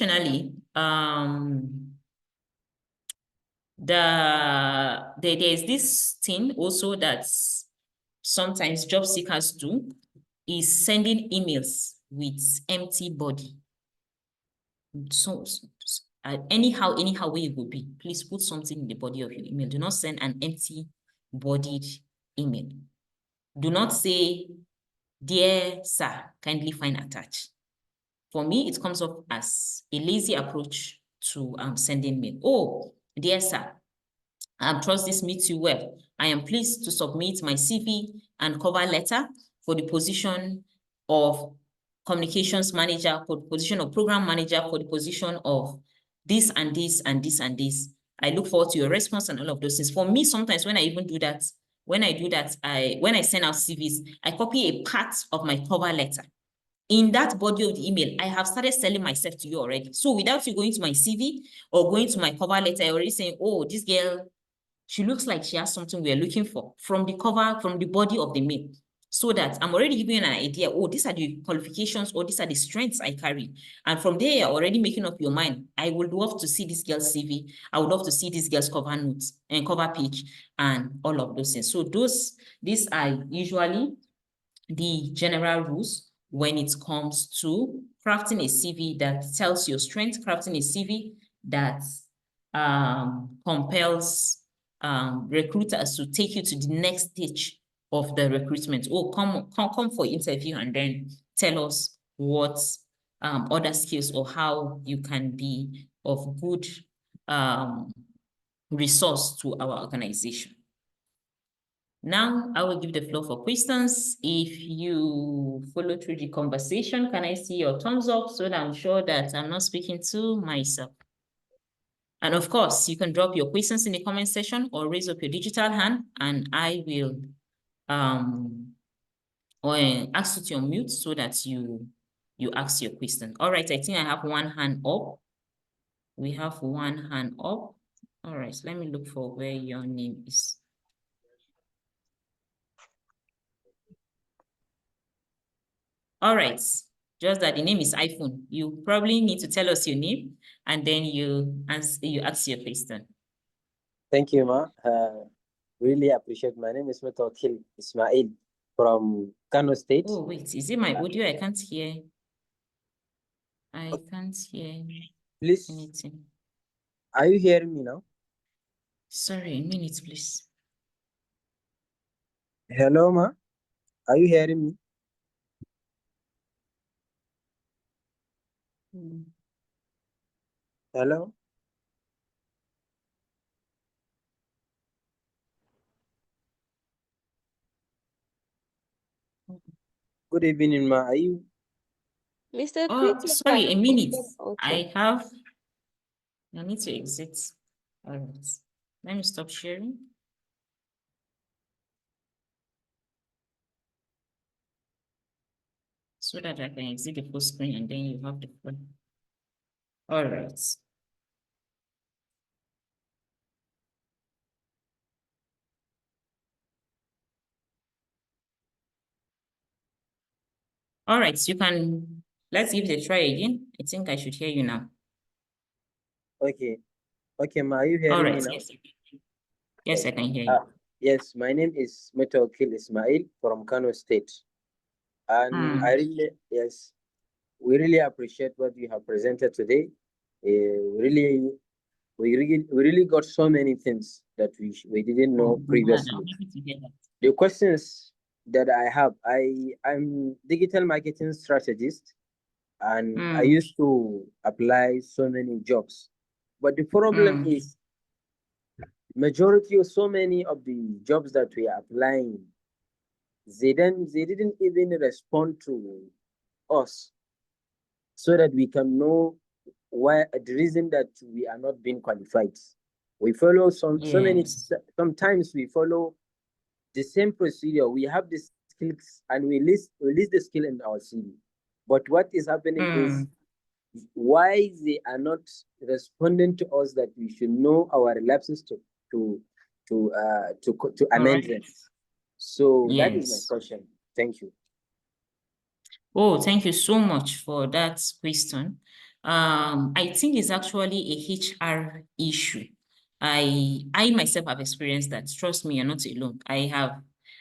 [SPEAKER 3] this thing also that sometimes job seekers do, is sending emails with empty body. So anyhow way it will be, please put something in the body of your email. Do not send an empty bodied email. Do not say, dear sir, kindly find attached. For me, it comes up as a lazy approach to sending mail. Oh, dear sir, trust this meets you well. I am pleased to submit my CV and cover letter for the position of communications manager, for the position of program manager, for the position of this and this and this and this. I look forward to your response and all of those things. For me, sometimes when I even do that, when I send out CVs, I copy a part of my cover letter. In that body of the email, I have started selling myself to you already. So without you going to my CV or going to my cover letter, I already saying, oh, this girl, she looks like she has something we're looking for from the cover, from the body of the mail. So that I'm already giving you an idea, oh, these are the qualifications or these are the strengths I carry. And from there, you're already making up your mind. I would love to see this girl's CV. I would love to see this girl's cover notes and cover page and all of those things. So these are usually the general rules when it comes to crafting a CV that tells your strength, crafting a CV that compels recruiters to take you to the next stage of the recruitment. Oh, come for interview and then tell us what other skills or how you can be of good resource to our organization. Now, I will give the floor for questions. If you follow through the conversation, can I see your thumbs up so that I'm sure that I'm not speaking to myself? And of course, you can drop your questions in the comment section or raise up your digital hand and I will ask you to unmute so that you ask your question. All right, I think I have one hand up. We have one hand up. All right, let me look for where your name is. All right, just that the name is iPhone. You probably need to tell us your name and then you ask your question.
[SPEAKER 5] Thank you, Ma. Really appreciate. My name is Mutawakil Ismail from Kano State.
[SPEAKER 3] Oh, wait, is it my audio? I can't hear. I can't hear
[SPEAKER 5] Please,
[SPEAKER 3] anything.
[SPEAKER 5] are you hearing me now?
[SPEAKER 3] Sorry, a minute, please.
[SPEAKER 5] Hello, ma. Are you hearing me? Hello? Good evening, ma. Are you?
[SPEAKER 6] Mr.
[SPEAKER 3] Oh,
[SPEAKER 6] Christopher.
[SPEAKER 3] sorry, a minute.
[SPEAKER 6] Okay.
[SPEAKER 3] I need to exit. All right. Let me stop sharing. So that I can exit the full screen and then you have the full. All right. All right, so you can, let's give it a try again. I think I should hear you now.
[SPEAKER 5] Okay. Okay, ma. Are you
[SPEAKER 3] All
[SPEAKER 5] hearing me
[SPEAKER 3] right,
[SPEAKER 5] now?
[SPEAKER 3] yes. Yes, I can hear you.
[SPEAKER 5] Yes, my name is Metokil Ismail from Kano State. And
[SPEAKER 3] Mm.
[SPEAKER 5] I really, yes, we really appreciate what you have presented today. We really got so many things that we didn't know
[SPEAKER 3] I'm
[SPEAKER 5] previously.
[SPEAKER 3] happy to hear that.
[SPEAKER 5] The questions that I have, I'm digital marketing strategist, and I used to apply so many jobs. But the problem is majority of so many of the jobs that we are applying, they didn't even respond to us so that we can know why the reason that we are not being qualified. We follow
[SPEAKER 3] Yes.
[SPEAKER 5] sometimes we follow the same procedure. We have the skills and we list the skill in our CV. But what is happening is why they are not responding to us that we should know our lapses to amend them. So that is my
[SPEAKER 3] Yes.
[SPEAKER 5] question. Thank you.
[SPEAKER 3] Oh, thank you so much for that question. I think it's actually a HR issue. I myself have experienced that. Trust me, you're not alone. I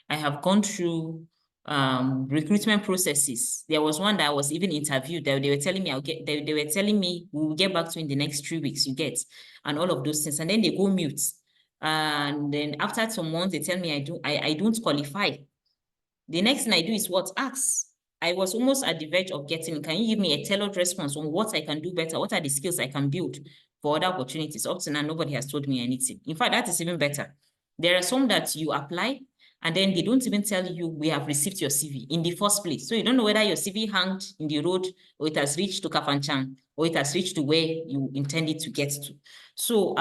[SPEAKER 3] have gone through recruitment processes. There was one that I was even interviewed that they were telling me they were telling me we'll get back to you in the next 3 weeks, you get, and all of those things. And then they go mute. And then after 2 months, they tell me I don't qualify. The next thing I do is what? Ask. I was almost at the verge of getting, can you give me a tailored response on what I can do better? What are the skills I can build for other opportunities? Up to now, nobody has told me anything. In fact, that is even better. There are some that you apply and then they don't even tell you we have received your CV in the first place. So you don't know whether your CV hanged in the road or it has reached to Kafanchan or it has reached to where you intended to get to. So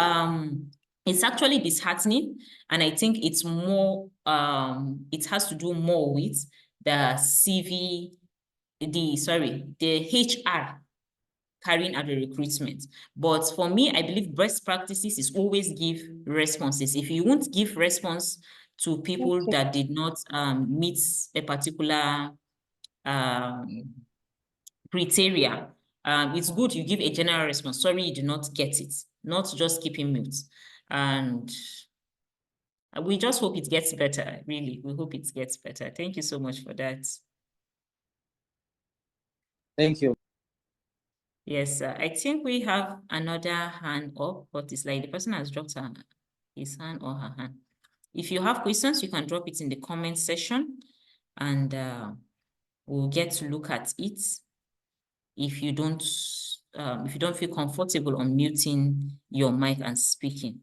[SPEAKER 3] it's actually disheartening, and I think it's more it has to do more with the CV, the HR carrying out the recruitment. But for me, I believe best practices is always give responses. If you won't give response to people that did not meet a particular criteria, it's good you give a general response. Sorry, you do not get it, not just keeping mute. And we just hope it gets better, really. We hope it gets better. Thank you so much for that.
[SPEAKER 5] Thank you.
[SPEAKER 3] Yes, I think we have another hand up, but it's like the person has dropped his hand or her hand. If you have questions, you can drop it in the comment section and we'll get to look at it. If you don't feel comfortable unmuting your mic and speaking.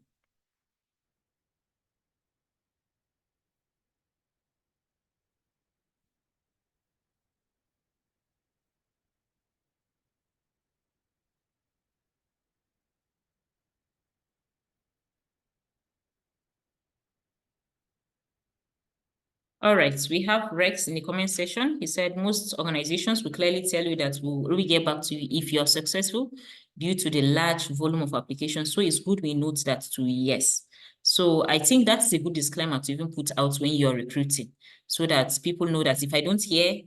[SPEAKER 3] All right, we have Rex in the comment section. He said most organizations will clearly tell you that we'll really get back to you if you're successful due to the large volume of applications. So it's good we note that too, yes. So I think that's a good disclaimer to even put out when you're recruiting so that people know that if I don't hear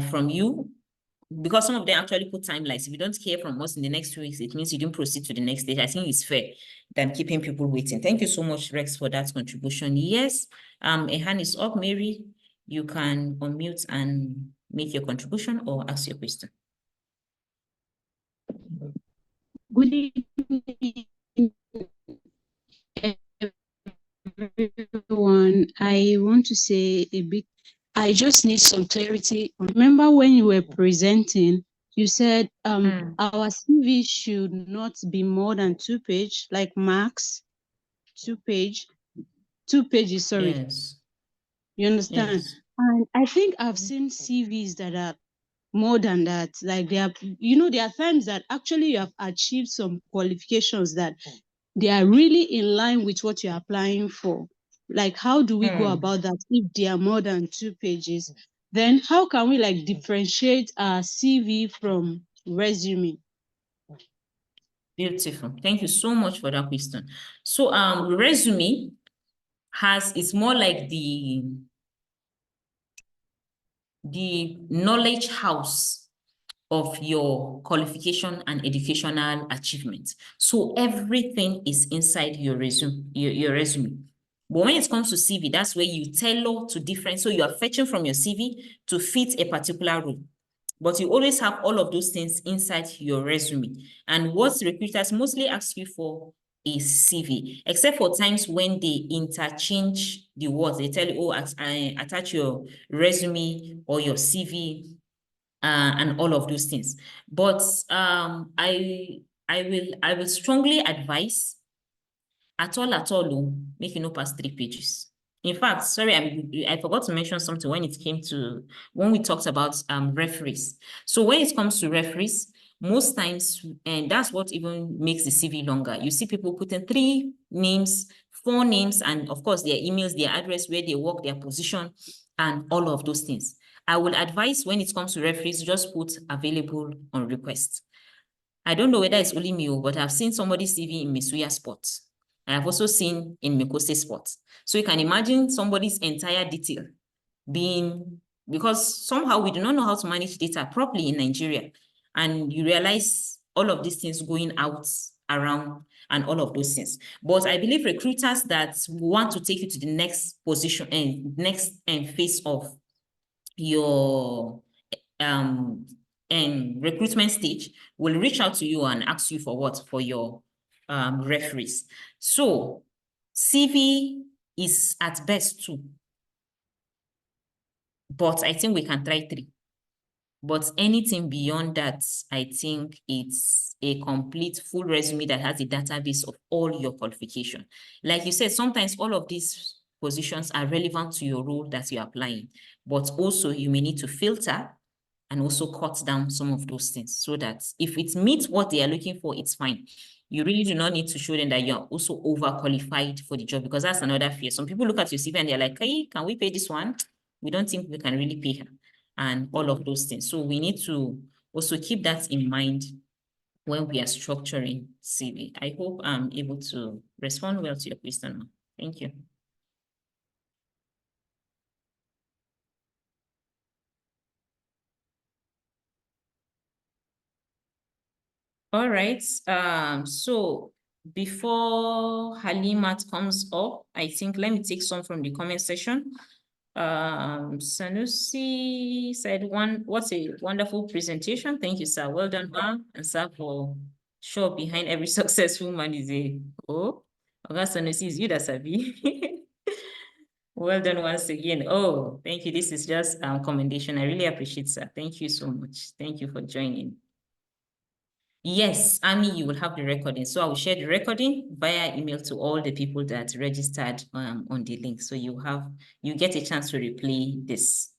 [SPEAKER 3] from you, because some of them actually put timelines. If you don't hear from us in the next 2 weeks, it means you didn't proceed to the next stage. I think it's fair than keeping people waiting. Thank you so much, Rex, for that contribution. Yes, a hand is up. Mary, you can unmute and make your contribution or ask your question.
[SPEAKER 1] Good evening, everyone. I want to say I just need some clarity. Remember when you were presenting, you said our CV should not be more than 2 page, like max 2 pages, sorry.
[SPEAKER 3] Yes.
[SPEAKER 1] You understand?
[SPEAKER 3] Yes.
[SPEAKER 1] And I think I've seen CVs that are more than that. Like there are times that actually you have achieved some qualifications that they are really in line with what you're applying for. Like, how do we go about that if they are more than 2 pages? Then how can we like differentiate our CV from resume?
[SPEAKER 3] Beautiful. Thank you so much for that question. So resume it's more like the knowledge house of your qualification and educational achievement. So everything is inside your resume, your resume. But when it comes to CV, that's where you tailor to different. So you are fetching from your CV to fit a particular role. But you always have all of those things inside your resume. And what recruiters mostly ask you for is CV, except for times when they interchange the words. They tell you, oh, attach your resume or your CV and all of those things. But I will strongly advise at all, make you no pass 3 pages. In fact, sorry, I forgot to mention something when we talked about referees. So when it comes to referees, most times, and that's what even makes the CV longer. You see people putting 3 names, 4 names, and of course their emails, their address, where they work, their position, and all of those things. I will advise when it comes to referees, just put available on request. I don't know whether it's only me, but I've seen somebody's CV in Misuya Sports. I've also seen in Mikose Sports. So you can imagine somebody's entire detail because somehow we do not know how to manage data properly in Nigeria. And you realize all of these things going out around and all of those things. But I believe recruiters that want to take you to the next position and next phase of your recruitment stage will reach out to you and ask you for what? For your referees. So CV is at best 2, but I think we can try 3. But anything beyond that, I think it's a complete full resume that has a database of all your qualification. Like you said, sometimes all of these positions are relevant to your role that you're applying, but also you may need to filter and also cut down some of those things so that if it meets what they are looking for, it's fine. You really do not need to show them that you're also overqualified for the job, because that's another fear. Some people look at your CV and they're like, hey, can we pay this one? We don't think we can really pay her, and all of those things. So we need to also keep that in mind when we are structuring CV. I hope I'm able to respond well to your question. Thank you. All right. So before Halimat comes up, I think let me take some from the comment section. Sanusi said, what's a wonderful presentation. Thank you, sir. Well done, ma'am. And sir, for sure behind every successful man is a Sanusi, is you that sabi. Well done once again. Oh, thank you. This is just commendation. I really appreciate, sir. Thank you so much. Thank you for joining. Yes, Amy, you will have the recording. So I will share the recording via email to all the people that registered on the link. So you get a chance to replay this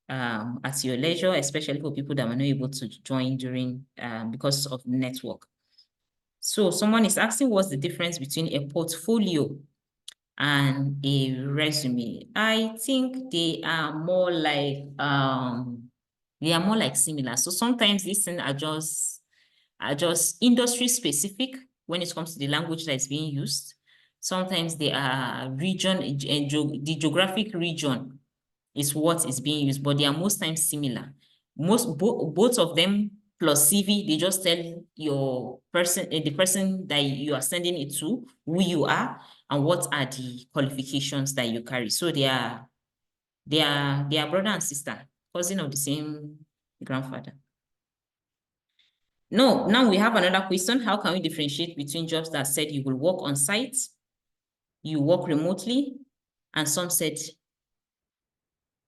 [SPEAKER 3] at your leisure, especially for people that were not able to join during because of network. So someone is asking, what's the difference between a portfolio and a resume? I think they are more like similar. So sometimes these things are just industry specific when it comes to the language that is being used. Sometimes they are region and the geographic region is what is being used, but they are most times similar. Both of them plus CV, they just tell your person, the person that you are sending it to, who you are and what are the qualifications that you carry. So they are brother and sister, cousin of the same grandfather. No, now we have another question. How can we differentiate between jobs that said you will work on site, you work remotely, and some said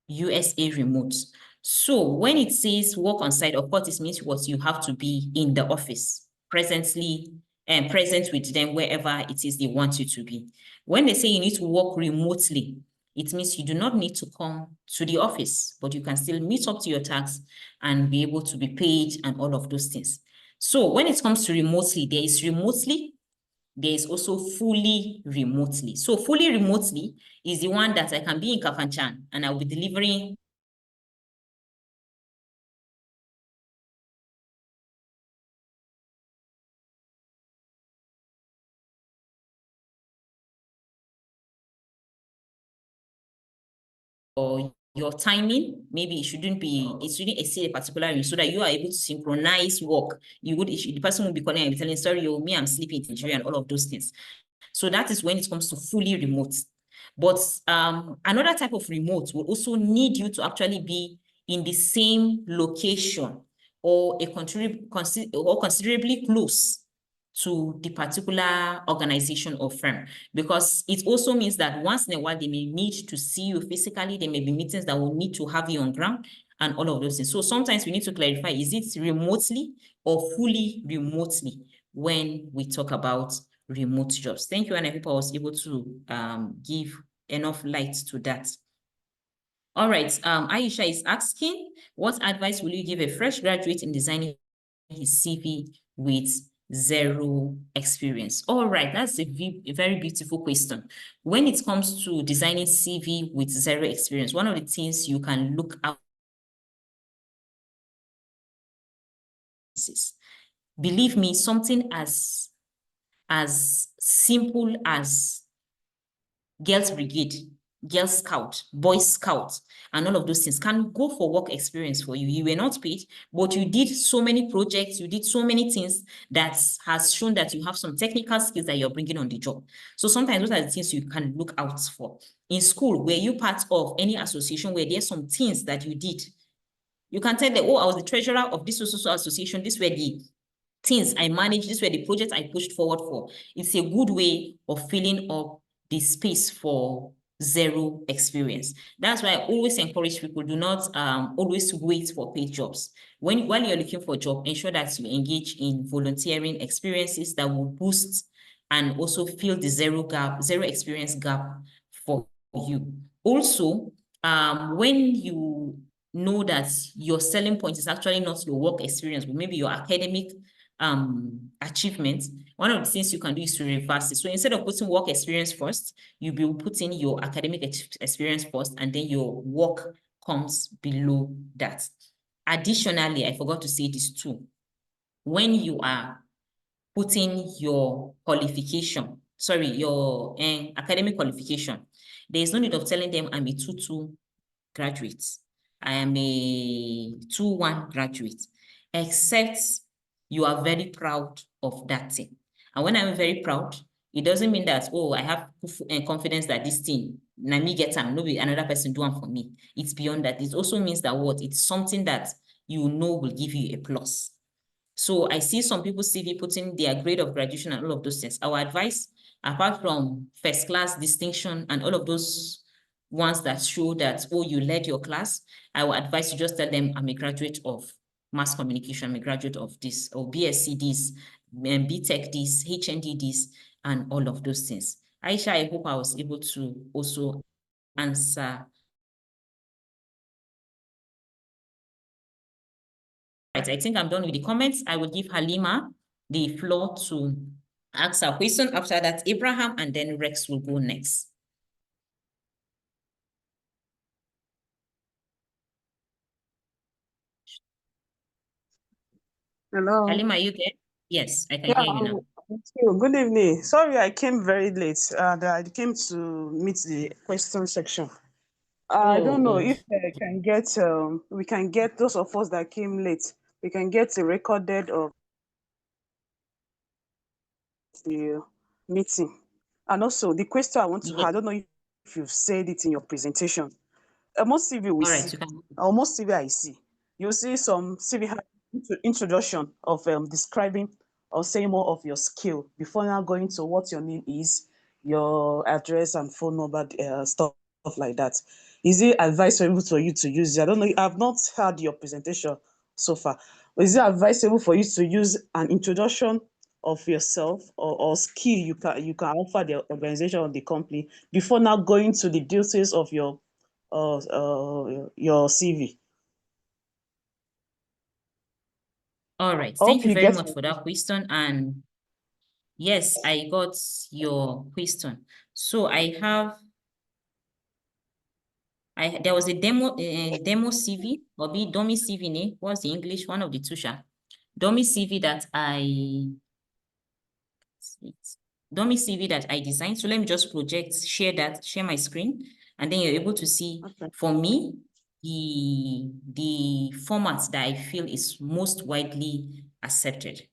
[SPEAKER 3] USA remote? So when it says work on site, of course, it means what you have to be in the office presently and present with them wherever it is they want you to be. When they say you need to work remotely, it means you do not need to come to the office, but you can still meet up to your tasks and be able to be paid and all of those things. So when it comes to remotely, there is remotely, there is also fully remotely. So fully remotely is the one that I can be in Kafanchan and I'll be delivering or your timing, maybe it shouldn't exceed a particular range so that you are able to synchronize work. The person will be calling and be telling, sorry, me, I'm sleeping in Nigeria and all of those things. So that is when it comes to fully remote. But another type of remote will also need you to actually be in the same location or considerably close to the particular organization or firm, because it also means that once in a while they may need to see you physically. There may be meetings that will need to have you on ground and all of those things. So sometimes we need to clarify, is it remotely or fully remotely when we talk about remote jobs? Thank you, and I hope I was able to give enough light to that. All right, Aisha is asking, what advice will you give a fresh graduate in designing his CV with zero experience? All right, that's a very beautiful question. When it comes to designing CV with zero experience, one of the things you can look out, believe me, something as simple as Girls Brigade, Girl Scout, Boy Scout, and all of those things can go for work experience for you. You were not paid, but you did so many projects, you did so many things that has shown that you have some technical skills that you're bringing on the job. So sometimes those are the things you can look out for. In school, were you part of any association where there's some things that you did? You can tell them, oh, I was the treasurer of this social association. These were the things I managed. These were the projects I pushed forward for. It's a good way of filling up the space for zero experience. That's why I always encourage people, do not always wait for paid jobs. While you're looking for a job, ensure that you engage in volunteering experiences that will boost and also fill the zero experience gap for you. Also, when you know that your selling point is actually not your work experience, but maybe your academic achievements, one of the things you can do is to reverse it. So instead of putting work experience first, you'll be putting your academic experience first, and then your work comes below that. Additionally, I forgot to say this too. When you are putting your qualification, your academic qualification, there is no need of telling them I'm a 2-2 graduate, I am a 2-1 graduate, except you are very proud of that thing. And when I'm very proud, it doesn't mean that, oh, I have confidence that this thing, na me get time, no be another person do one for me. It's beyond that. It also means that what? It's something that you know will give you a plus. So I see some people CV putting their grade of graduation and all of those things. Our advice, apart from first class distinction and all of those ones that show that, oh, you led your class, I would advise you just tell them, I'm a graduate of mass communication, I'm a graduate of this, or BSc this, BTech this, HND this, and all of those things. Aisha, I hope I was able to also answer. Right, I think I'm done with the comments. I will give Halima the floor to ask her question. After that, Abraham, and then Rex will go next.
[SPEAKER 4] Hello.
[SPEAKER 3] Halima, are you there? Yes, I can hear you now.
[SPEAKER 4] Thank you. Good evening. Sorry, I came very late. I came to meet the question section. I don't know if I can get we can get those of us that came late. We can get a recorded of the meeting. And also the question I want to I don't know if you've said it in your presentation. Most CV we
[SPEAKER 3] All right,
[SPEAKER 4] see,
[SPEAKER 3] you can.
[SPEAKER 4] or most CV I see, you see some CV introduction of describing or saying more of your skill before now going to what your name is, your address and phone number, stuff like that. Is it advisable for you to use it? I don't know. I've not heard your presentation so far. But is it advisable for you to use an introduction of yourself or skill you can offer the organization or the company before now going to the details of your CV?
[SPEAKER 3] All right.
[SPEAKER 4] Hope
[SPEAKER 3] Thank you
[SPEAKER 4] you
[SPEAKER 3] very
[SPEAKER 4] get
[SPEAKER 3] much
[SPEAKER 4] my
[SPEAKER 3] for that question. And yes, I got your question. So there was a demo CV or be dummy CV ne? What's the English? One of the two, sha. Dummy CV that I designed. So let me just share my screen, and then you're able to see,
[SPEAKER 4] Okay.
[SPEAKER 3] for me, the format that I feel is most widely accepted.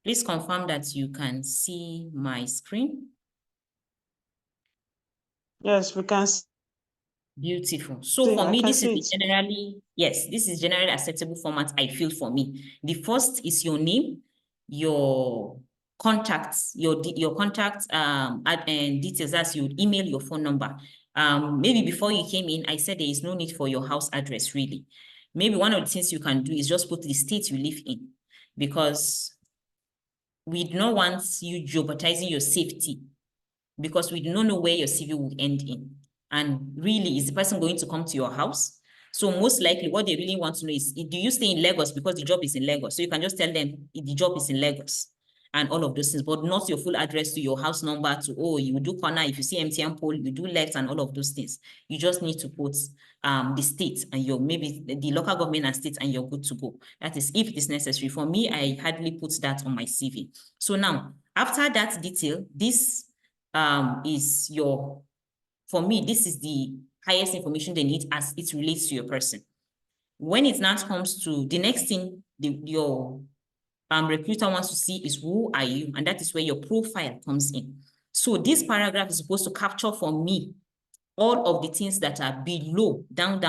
[SPEAKER 3] Please confirm that you can see my screen.
[SPEAKER 4] Yes, we can see.
[SPEAKER 3] Beautiful. So for
[SPEAKER 4] I
[SPEAKER 3] me,
[SPEAKER 4] can
[SPEAKER 3] this is
[SPEAKER 4] see
[SPEAKER 3] the
[SPEAKER 4] it.
[SPEAKER 3] this is generally acceptable format I feel for me. The first is your name, your contacts, your contact and details, as you email, your phone number. Maybe before you came in, I said there is no need for your house address, really. Maybe one of the things you can do is just put the state you live in, because we do not want you jeopardizing your safety, because we do not know where your CV will end in. And really, is the person going to come to your house? So most likely what they really want to know is, do you stay in Lagos, because the job is in Lagos? So you can just tell them the job is in Lagos and all of those things, but not your full address, to your house number, to, oh, you do corner, if you see MTN pole, you do left, and all of those things. You just need to put the state and maybe the local government and state, and you're good to go. That is if it is necessary. For me, I hardly put that on my CV. So now, after that detail, this is for me, this is the highest information they need as it relates to your person. When it now comes to the next thing, your recruiter wants to see is, who are you? And that is where your profile comes in. So this paragraph is supposed to capture for me all of the things that are below, down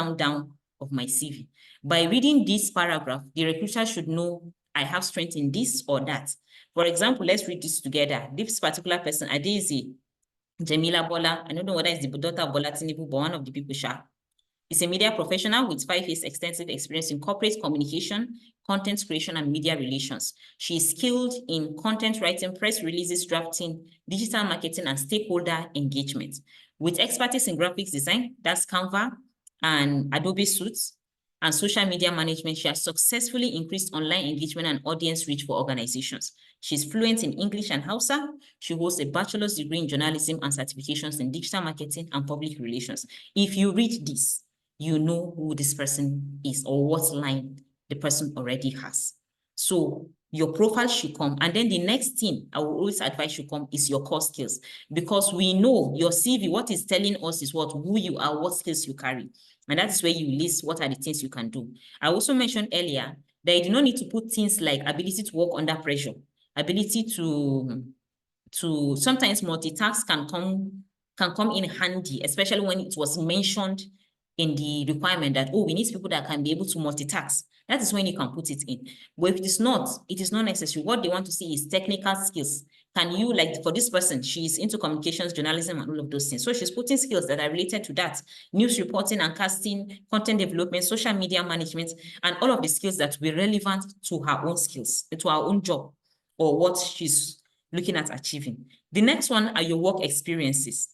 [SPEAKER 3] of my CV. By reading this paragraph, the recruiter should know I have strength in this or that. For example, let's read this together. This particular person, Adezi Jamila Bola, I don't know whether it's the daughter of Bola Tinubu, but one of the people, is a media professional with 5 years extensive experience in corporate communication, content creation, and media relations. She is skilled in content writing, press releases, drafting, digital marketing, and stakeholder engagement. With expertise in graphics design, that's Canva and Adobe Suits, and social media management, she has successfully increased online engagement and audience reach for organizations. She's fluent in English and Hausa. She holds a bachelor's degree in journalism and certifications in digital marketing and public relations. If you read this, you know who this person is or what line the person already has. So your profile should come. And then the next thing I will always advise should come is your core skills, because we know your CV, what is telling us is who you are, what skills you carry. And that is where you list what are the things you can do. I also mentioned earlier that you do not need to put things like ability to work under pressure, ability to sometimes multitask can come in handy, especially when it was mentioned in the requirement that, oh, we need people that can be able to multitask. That is when you can put it in. But if it is not necessary. What they want to see is technical skills. Can you, like for this person, she's into communications, journalism, and all of those things. So she's putting skills that are related to that. News reporting and casting, content development, social media management, and all of the skills that will be relevant to her own skills, to her own job, or what she's looking at achieving. The next one are your work experiences.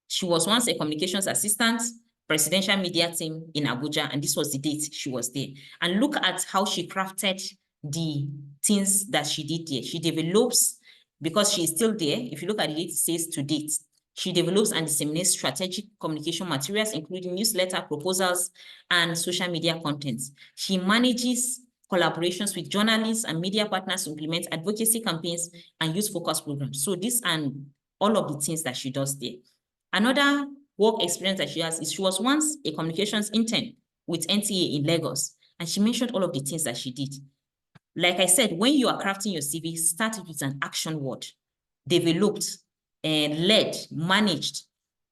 [SPEAKER 3] She was once a communications assistant, presidential media team in Abuja, and this was the date she was there. And look at how she crafted the things that she did there. She develops, because she is still there, if you look at the date, it says to date. She develops and disseminates strategic communication materials, including newsletter, proposals, and social media contents. She manages collaborations with journalists and media partners to implement advocacy campaigns and youth focus programs. So this and all of the things that she does there. Another work experience that she has is she was once a communications intern with NTA in Lagos, and she mentioned all of the things that she did. Like I said, when you are crafting your CV, start with an action word. Developed and led, managed,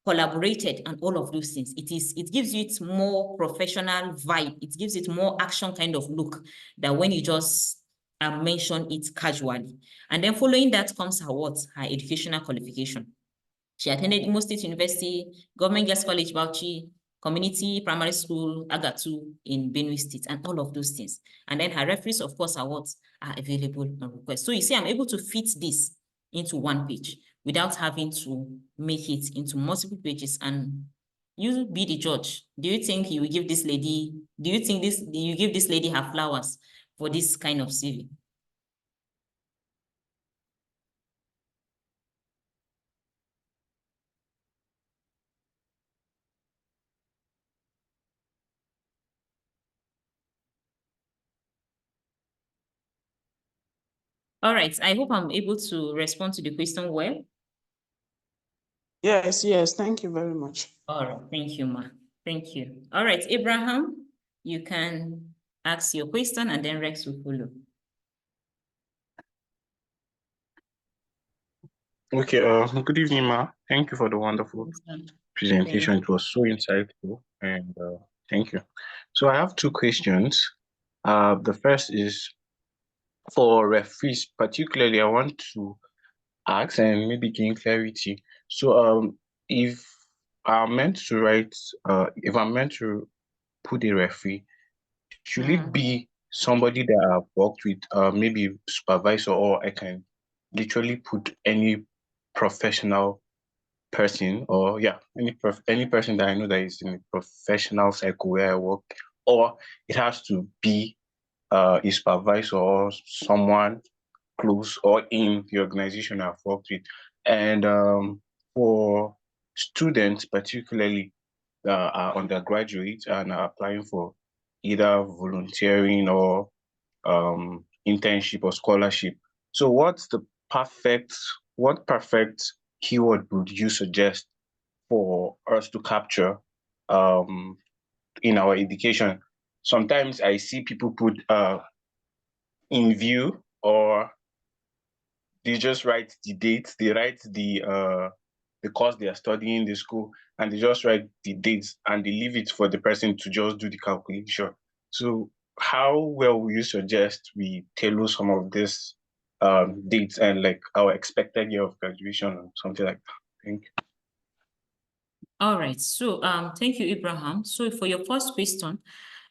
[SPEAKER 3] collaborated and all of those things. It gives you its more professional vibe. It gives it more action kind of look than when you just mention it casually. And then following that comes her what? Her educational qualification. She attended Imo State University, Government Girls College, Bauchi, Community Primary School, Agatu in Benue State, and all of those things. And then her referees, of course, are available on request. So you see, I'm able to fit this into one page without having to make it into multiple pages. And you be the judge. Do you think you will give this lady, do you give this lady her flowers for this kind of CV? All right, I hope I'm able to respond to the question well.
[SPEAKER 4] Yes, thank you very much.
[SPEAKER 3] All right, thank you, Ma. Thank you. All right, Abraham, you can ask your question and then Rex will follow.
[SPEAKER 6] Okay, good evening, Ma. Thank you for the wonderful presentation. It was so insightful, and thank you. So I have two questions. The first is for referees, particularly, I want to ask and maybe gain clarity. So, if I'm meant to write, if I'm meant to put a referee, should it be somebody that I've worked with, maybe supervisor, or I can literally put any professional person, or yeah, any person that I know that is in a professional cycle where I work, or it has to be a supervisor or someone close or in the organization I've worked with. And for students, particularly are undergraduates and are applying for either volunteering or internship or scholarship. So what perfect keyword would you suggest for us to capture in our education? Sometimes I see people put in view, or they just write the dates, they write the course they are studying in the school, and they just write the dates and they leave it for the person to just do the calculation. So how well will you suggest we tailor some of these dates and like our expected year of graduation or something like that? Thank you.
[SPEAKER 3] All right, so thank you, Abraham. So for your first question,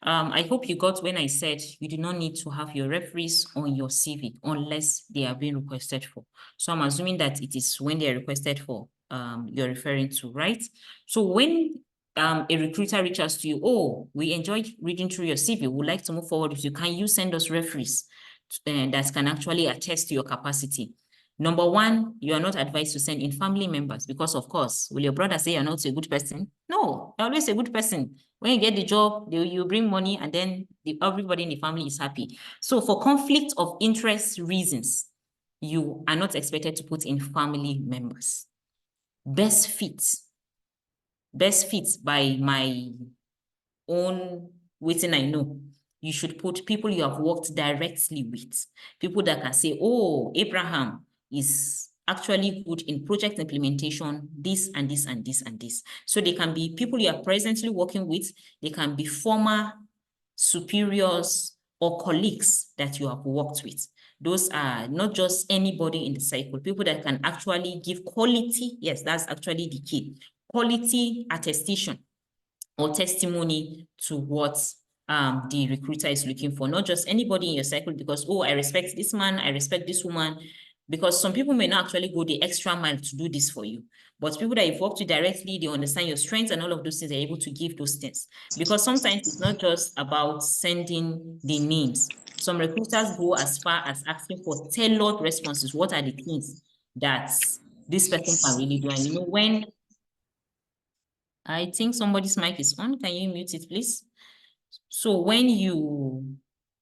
[SPEAKER 3] I hope you got when I said you do not need to have your referees on your CV unless they are being requested for. So I'm assuming that it is when they are requested for you're referring to, right? So when a recruiter reaches to you, oh, we enjoyed reading through your CV, we'd like to move forward with you. Can you send us referees that can actually attest to your capacity? Number one, you are not advised to send in family members because, of course, will your brother say you're not a good person? No, you're always a good person. When you get the job, you bring money and then everybody in the family is happy. So for conflict of interest reasons, you are not expected to put in family members. Best fit by my own waiting I know. You should put people you have worked directly with, people that can say, oh, Abraham is actually good in project implementation, this and this and this and this. So they can be people you are presently working with, they can be former superiors or colleagues that you have worked with. Those are not just anybody in the cycle, people that can actually give quality, yes, that's actually the key, quality attestation or testimony to what the recruiter is looking for, not just anybody in your cycle because, oh, I respect this man, I respect this woman, because some people may not actually go the extra mile to do this for you. But people that you've worked with directly, they understand your strengths and all of those things, they're able to give those things. Because sometimes it's not just about sending the names. Some recruiters go as far as asking for tailored responses. What are the things that this person can really do? And you know, when I think somebody's mic is on. Can you mute it, please? So when you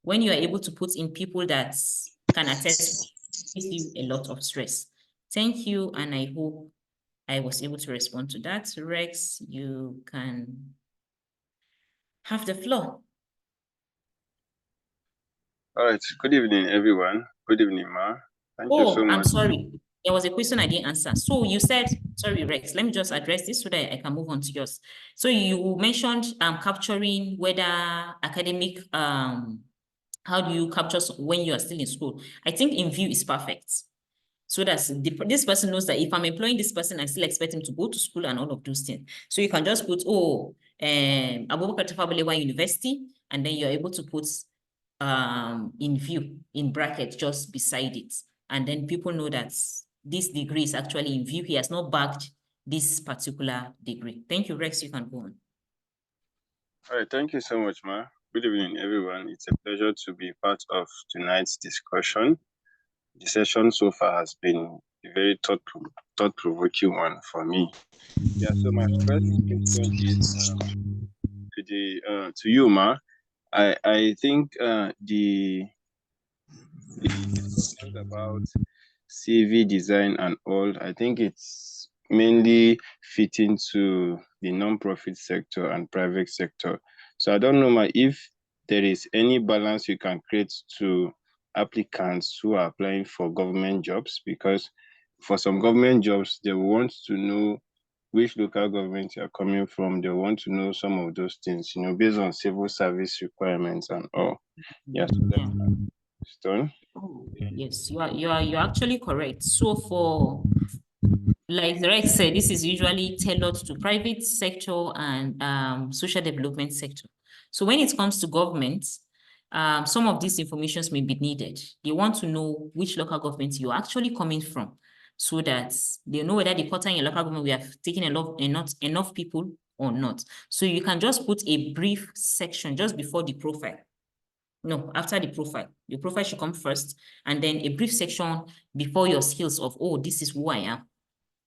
[SPEAKER 3] are able to put in people that can attest, gives you a lot of stress. Thank you, and I hope I was able to respond to that. Rex, you can have the floor.
[SPEAKER 7] All right. Good evening, everyone. Good evening, Ma. Thank you so much.
[SPEAKER 3] I'm sorry. There was a question I didn't answer. So you said sorry, Rex, let me just address this so that I can move on to yours. So you mentioned capturing whether academic, how do you capture when you are still in school? I think in view is perfect. So that this person knows that if I'm employing this person, I still expect him to go to school and all of those things. So you can just put, Abubakar Tafawa Balewa University, and then you're able to put in view, in bracket, just beside it. And then people know that this degree is actually in view. He has not bagged this particular degree. Thank you, Rex. You can go on.
[SPEAKER 7] All right, thank you so much, Ma. Good evening, everyone. It's a pleasure to be part of tonight's discussion. The session so far has been a very thought-provoking one for me. Yeah, so my first question is to you, Ma. I think the discussions about CV design and all, I think it's mainly fitting to the non-profit sector and private sector. So I don't know, Ma, if there is any balance you can create to applicants who are applying for government jobs, because for some government jobs, they want to know which local government you are coming from. They want to know some of those things, based on civil service requirements and all. Yes, so that's my question.
[SPEAKER 3] Oh, yes, you're actually correct. So for, like Rex said, this is usually tailored to private sector and social development sector. So when it comes to government, some of these informations may be needed. They want to know which local government you're actually coming from, so that they know whether the quota in your local government we have taken enough people or not. So you can just put a brief section just before the profile. No, after the profile. The profile should come first, and then a brief section before your skills of, oh, this is who I am.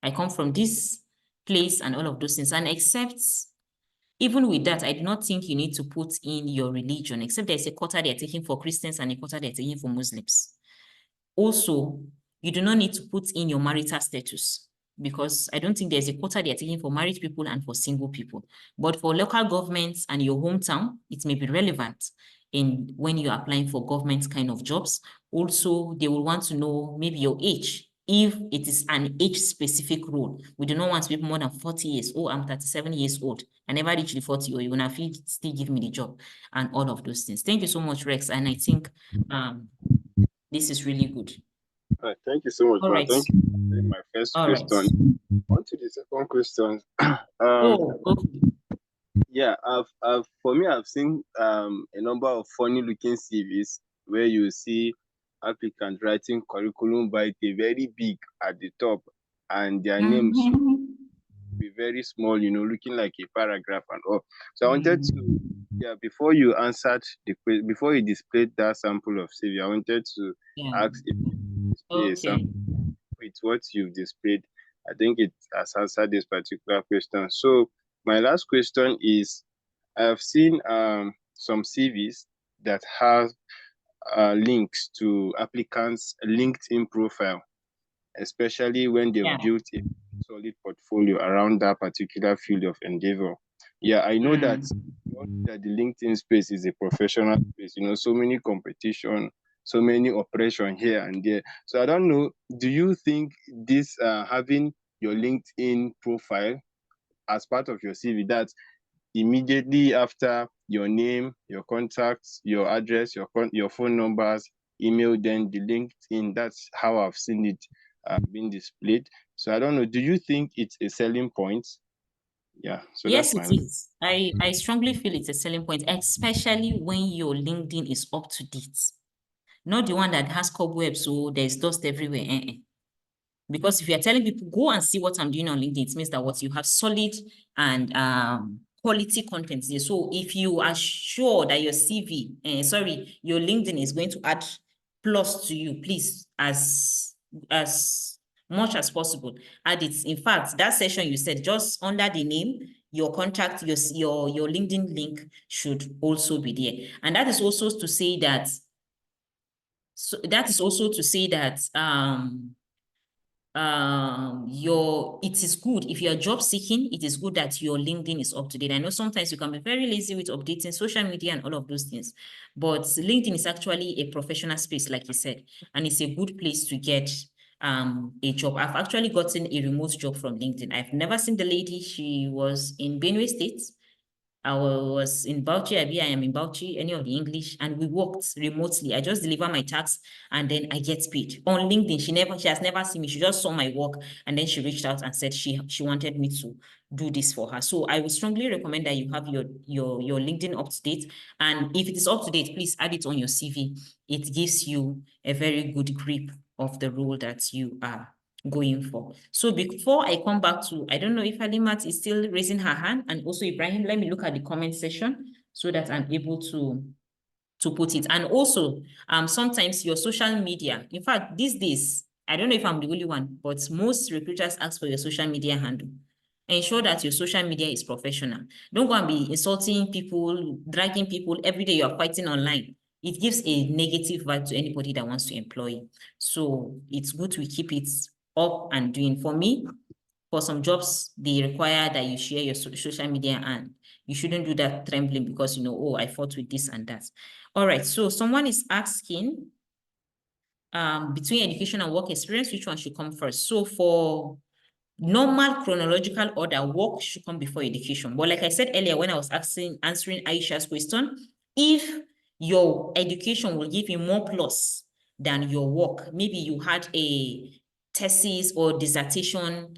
[SPEAKER 3] I come from this place and all of those things. And except, even with that, I do not think you need to put in your religion, except there's a quota they're taking for Christians and a quota they're taking for Muslims. Also, you do not need to put in your marital status, because I don't think there's a quota they're taking for married people and for single people. But for local governments and your hometown, it may be relevant in when you're applying for government kind of jobs. Also, they will want to know maybe your age, if it is an age-specific role. We do not want people more than 40 years. Oh, I'm 37 years old. I never reached the 40, or you're gonna still give me the job, and all of those things. Thank you so much, Rex. And I think this is really good.
[SPEAKER 7] All right, thank you so much,
[SPEAKER 3] All
[SPEAKER 7] Ma.
[SPEAKER 3] right.
[SPEAKER 7] Thank you for answering my first
[SPEAKER 3] All right.
[SPEAKER 7] question. On to the second question.
[SPEAKER 3] Okay.
[SPEAKER 7] Yeah, for me, I've seen a number of funny-looking CVs where you see applicants writing curriculum vitae very big at the top, and their names be very small, looking like a paragraph and all. So I wanted to, before you answered before you displayed that sample of CV, I wanted to ask if you display a sample with what you've displayed. I think it has answered this particular question. So my last question is, I've seen some CVs that have links to applicants' LinkedIn profile, especially when they've built a solid portfolio around that particular field of endeavor. Yeah, I know that the LinkedIn space is a professional space, so many competition, so many oppression here and there. So I don't know, do you think this having your LinkedIn profile as part of your CV, that immediately after your name, your contacts, your address, your phone numbers, email, then the LinkedIn, that's how I've seen it being displayed. So I don't know, do you think it's a selling point? Yeah, so
[SPEAKER 3] yes,
[SPEAKER 7] that's
[SPEAKER 3] it is. I strongly feel it's a selling point, especially when your LinkedIn is up to date. Not the one that has cobwebs, so there's dust everywhere. Because if you're telling people, go and see what I'm doing on LinkedIn, it means that what you have solid and quality content there. So if you are sure that your CV, your LinkedIn is going to add plus to you, please, as much as possible, add it. In fact, that session you said, just under the name, your contact, your LinkedIn link should also be there. And that is also to say that, it is good if you're job seeking, it is good that your LinkedIn is up to date. I know sometimes you can be very lazy with updating social media and all of those things, but LinkedIn is actually a professional space, like you said, and it's a good place to get a job. I've actually gotten a remote job from LinkedIn. I've never seen the lady. She was in Benue State. I was in Bauchi, I am in Bauchi, any of the English, and we worked remotely. I just deliver my tasks and then I get paid. On LinkedIn, she has never seen me. She just saw my work and then she reached out and said she wanted me to do this for her. So I would strongly recommend that you have your LinkedIn up to date. And if it is up to date, please add it on your CV. It gives you a very good grip of the role that you are going for. So before I come back to, I don't know if Halimat is still raising her hand, and also Ibrahim, let me look at the comment section so that I'm able to put it. And also, sometimes your social media, in fact, these days, I don't know if I'm the only one, but most recruiters ask for your social media handle. Ensure that your social media is professional. Don't go and be insulting people, dragging people every day you're fighting online. It gives a negative vibe to anybody that wants to employ you. So it's good to keep it up and doing. For me, for some jobs, they require that you share your social media, and you shouldn't do that trembling because, you know, oh, I fought with this and that. All right, so someone is asking, between education and work experience, which one should come first? So for normal chronological order, work should come before education. But like I said earlier, when I was answering Aisha's question, if your education will give you more plus than your work, maybe you had a thesis or dissertation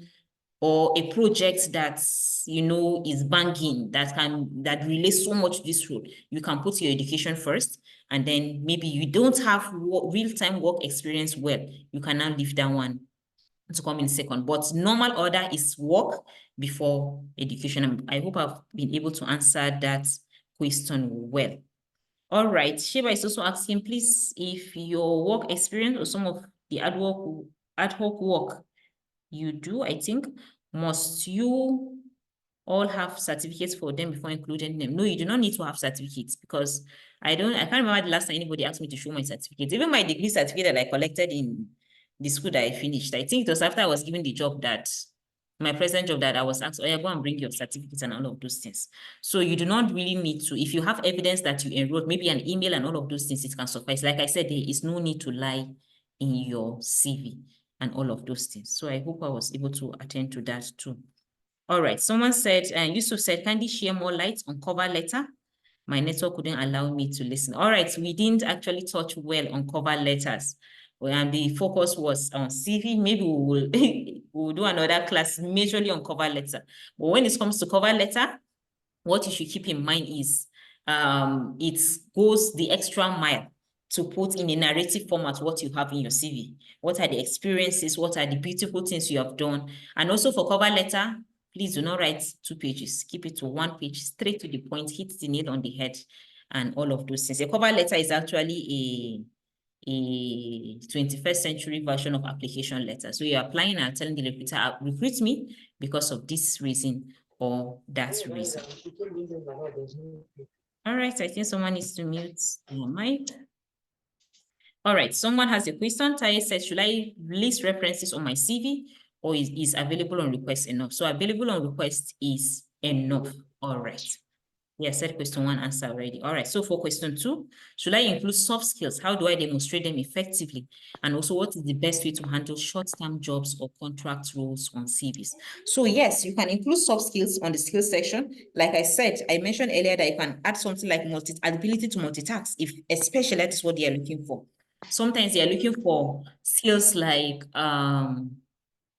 [SPEAKER 3] or a project that, you know, is banging, that relates so much to this role, you can put your education first. And then maybe you don't have real-time work experience, well, you can now leave that one to come in second. But normal order is work before education. I hope I've been able to answer that question well. All right, Sheba is also asking, please, if your work experience or some of the ad hoc work you do, I think, must you all have certificates for them before including them? No, you do not need to have certificates, because I can't remember the last time anybody asked me to show my certificates. Even my degree certificate that I collected in the school that I finished, I think it was after I was given the job, that my present job, that I was asked, oh yeah, go and bring your certificates and all of those things. So you do not really need to. If you have evidence that you enrolled, maybe an email and all of those things, it can suffice. Like I said, there is no need to lie in your CV and all of those things. So I hope I was able to attend to that too. All right, someone said, and Yusuf said, kindly share more light on cover letter. My network couldn't allow me to listen. All right, we didn't actually touch well on cover letters. And the focus was on CV. Maybe we'll do another class majorly on cover letter. But when it comes to cover letter, what you should keep in mind is it goes the extra mile to put in a narrative format what you have in your CV. What are the experiences? What are the beautiful things you have done? And also for cover letter, please do not write 2 pages. Keep it to 1 page, straight to the point, hit the nail on the head, and all of those things. A cover letter is actually a 21st century version of application letter. So you're applying and telling the recruiter, recruit me because of this reason or that reason. All right, I think someone needs to mute your mic. All right, someone has a question. Taye says, should I list references on my CV, or is available on request enough? So available on request is enough. All right. Yeah, said question 1 answer already. All right, so for question 2, should I include soft skills? How do I demonstrate them effectively? And also, what is the best way to handle short-term jobs or contract roles on CVs? So yes, you can include soft skills on the skills section. Like I said, I mentioned earlier that you can add something like ability to multitask, if especially that's what they are looking for. Sometimes they are looking for skills like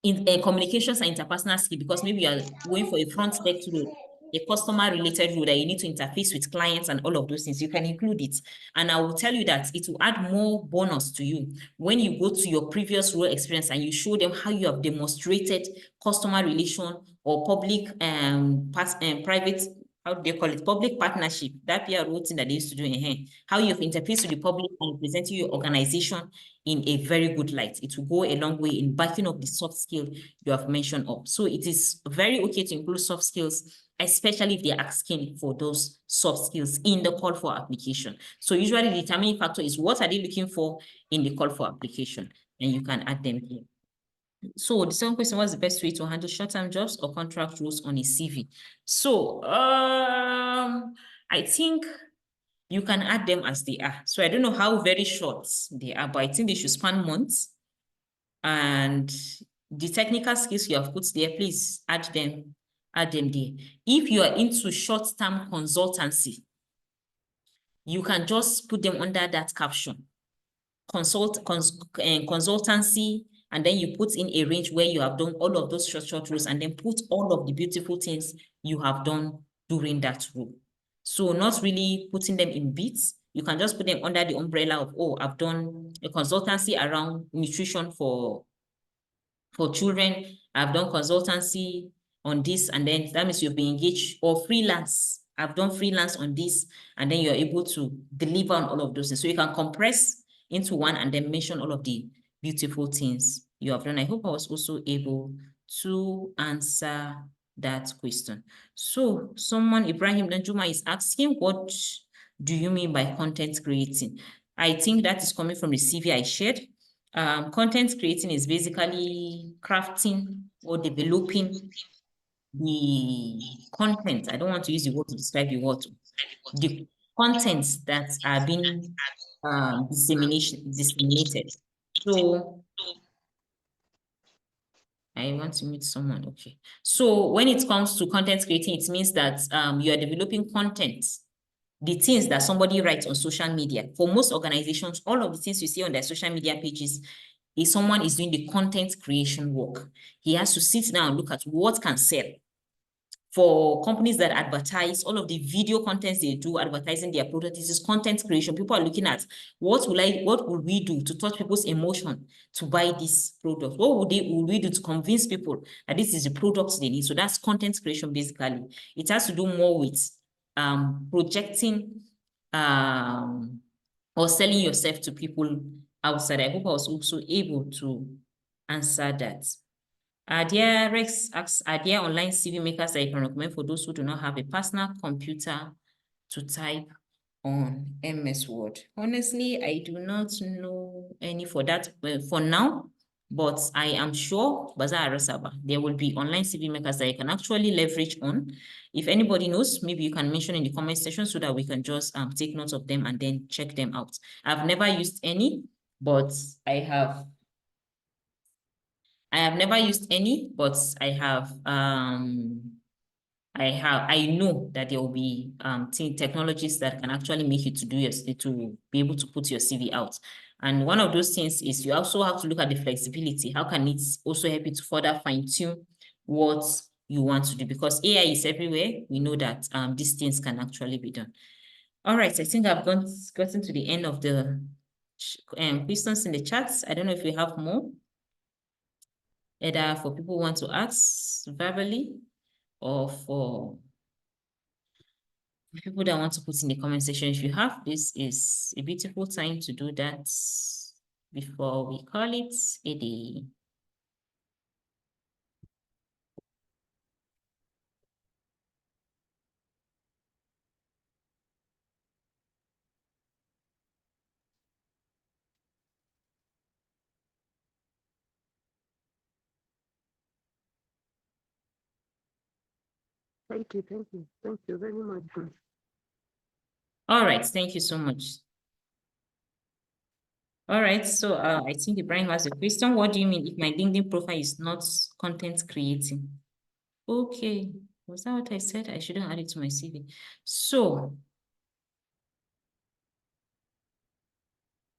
[SPEAKER 3] in communications and interpersonal skill, because maybe you are going for a front desk role, a customer related role that you need to interface with clients and all of those things. You can include it. And I will tell you that it will add more bonus to you when you go to your previous role experience and you show them how you have demonstrated customer relation or public private, how do they call it, public partnership, that PRO thing that they used to do in here, how you've interfaced with the public and presenting your organization in a very good light. It will go a long way in backing up the soft skill you have mentioned up. So it is very okay to include soft skills, especially if they're asking for those soft skills in the call for application. So usually the determining factor is what are they looking for in the call for application, and you can add them here. So the second question was the best way to handle short-term jobs or contract roles on a CV. So I think you can add them as they are. So I don't know how very short they are, but I think they should span months. and the technical skills you have put there, please add them there. If you are into short-term consultancy, you can just put them under that caption. Consultancy, and then you put in a range where you have done all of those short roles, and then put all of the beautiful things you have done during that role. So not really putting them in bits. You can just put them under the umbrella of, oh, I've done a consultancy around nutrition for children. I've done consultancy on this, and then that means you've been engaged, or freelance. I've done freelance on this, and then you're able to deliver on all of those things. So you can compress into one and then mention all of the beautiful things you have done. I hope I was also able to answer that question. So someone, Ibrahim Danjuma, is asking, what do you mean by content creating? I think that is coming from the CV I shared. Content creating is basically crafting or developing the content. I don't want to use the word to describe the word. The contents that are being disseminated. So I want to meet someone. Okay. So when it comes to content creating, it means that you are developing content, the things that somebody writes on social media. For most organizations, all of the things you see on their social media pages, if someone is doing the content creation work, he has to sit down and look at what can sell. For companies that advertise, all of the video contents they do advertising their product, this is content creation. People are looking at what will we do to touch people's emotion to buy this product? What would we do to convince people that this is the product they need? So that's content creation basically. It has to do more with projecting or selling yourself to people outside. I hope I was also able to answer that. Rex asks, are there online CV makers that you can recommend for those who do not have a personal computer to type on MS Word? Honestly, I do not know any for that for now, but I am sure Bazaar Arasaba, there will be online CV makers that you can actually leverage on. If anybody knows, maybe you can mention in the comment section so that we can just take notes of them and then check them out. I've never used any, but I have never used any, but I know that there will be technologies that can actually make you to be able to put your CV out. And one of those things is you also have to look at the flexibility. How can it also help you to further fine-tune what you want to do? Because AI is everywhere. We know that these things can actually be done. All right, I think I've gotten to the end of the questions in the chats. I don't know if we have more, either for people who want to ask verbally or for people that want to put in the comment section. If you have, this is a beautiful time to do that before we call it a day.
[SPEAKER 4] Thank you very much.
[SPEAKER 3] All right, thank you so much. All right, so I think Ibrahim has a question. What do you mean if my LinkedIn profile is not content creating? Okay, was that what I said? I shouldn't add it to my CV. So,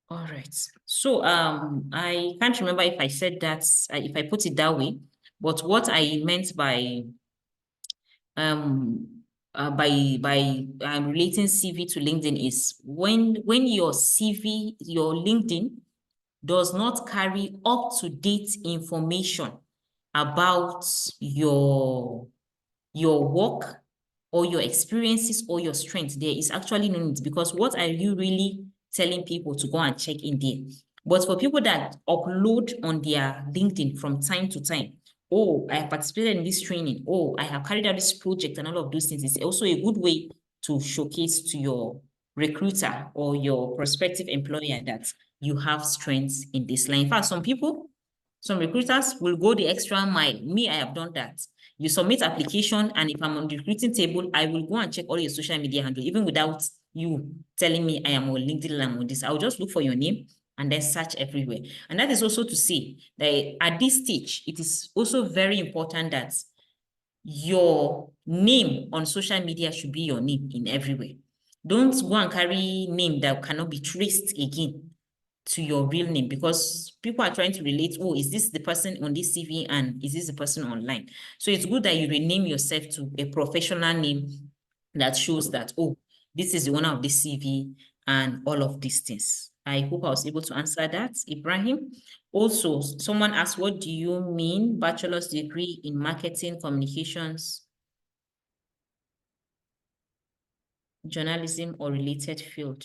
[SPEAKER 3] all right. So I can't remember if I said that, if I put it that way, but what I meant by relating CV to LinkedIn is when your CV, your LinkedIn does not carry up-to-date information about your work or your experiences or your strengths, there is actually no need, because what are you really telling people to go and check in there? But for people that upload on their LinkedIn from time to time, oh, I have participated in this training, oh, I have carried out this project and all of those things, it's also a good way to showcase to your recruiter or your prospective employer that you have strengths in this line. In fact, some recruiters will go the extra mile. Me, I have done that. You submit application, and if I'm on the recruiting table, I will go and check all your social media handle, even without you telling me I am on LinkedIn, I'm on this. I'll just look for your name. and then search everywhere. And that is also to say that at this stage, it is also very important that your name on social media should be your name in everywhere. Don't go and carry name that cannot be traced again to your real name, because people are trying to relate, oh, is this the person on this CV and is this the person online? So it's good that you rename yourself to a professional name that shows that, oh, this is the owner of this CV and all of these things. I hope I was able to answer that, Ibrahim. Also, someone asked, what do you mean bachelor's degree in marketing, communications, journalism, or related field?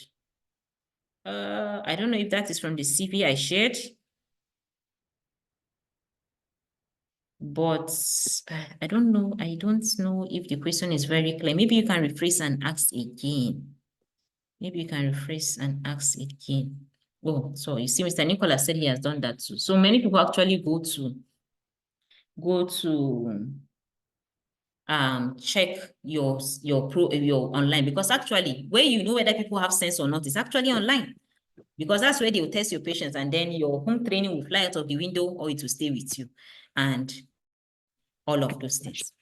[SPEAKER 3] I don't know if that is from the CV I shared, but I don't know. I don't know if the question is very clear. Maybe you can rephrase and ask again. Maybe you can rephrase and ask again. Oh, so you see, Mr. Nicholas said he has done that too. So many people actually go to check your online, because actually where you know whether people have sense or not is actually online, because that's where they will test your patience, and then your home training will fly out of the window or it will stay with you and all of those things.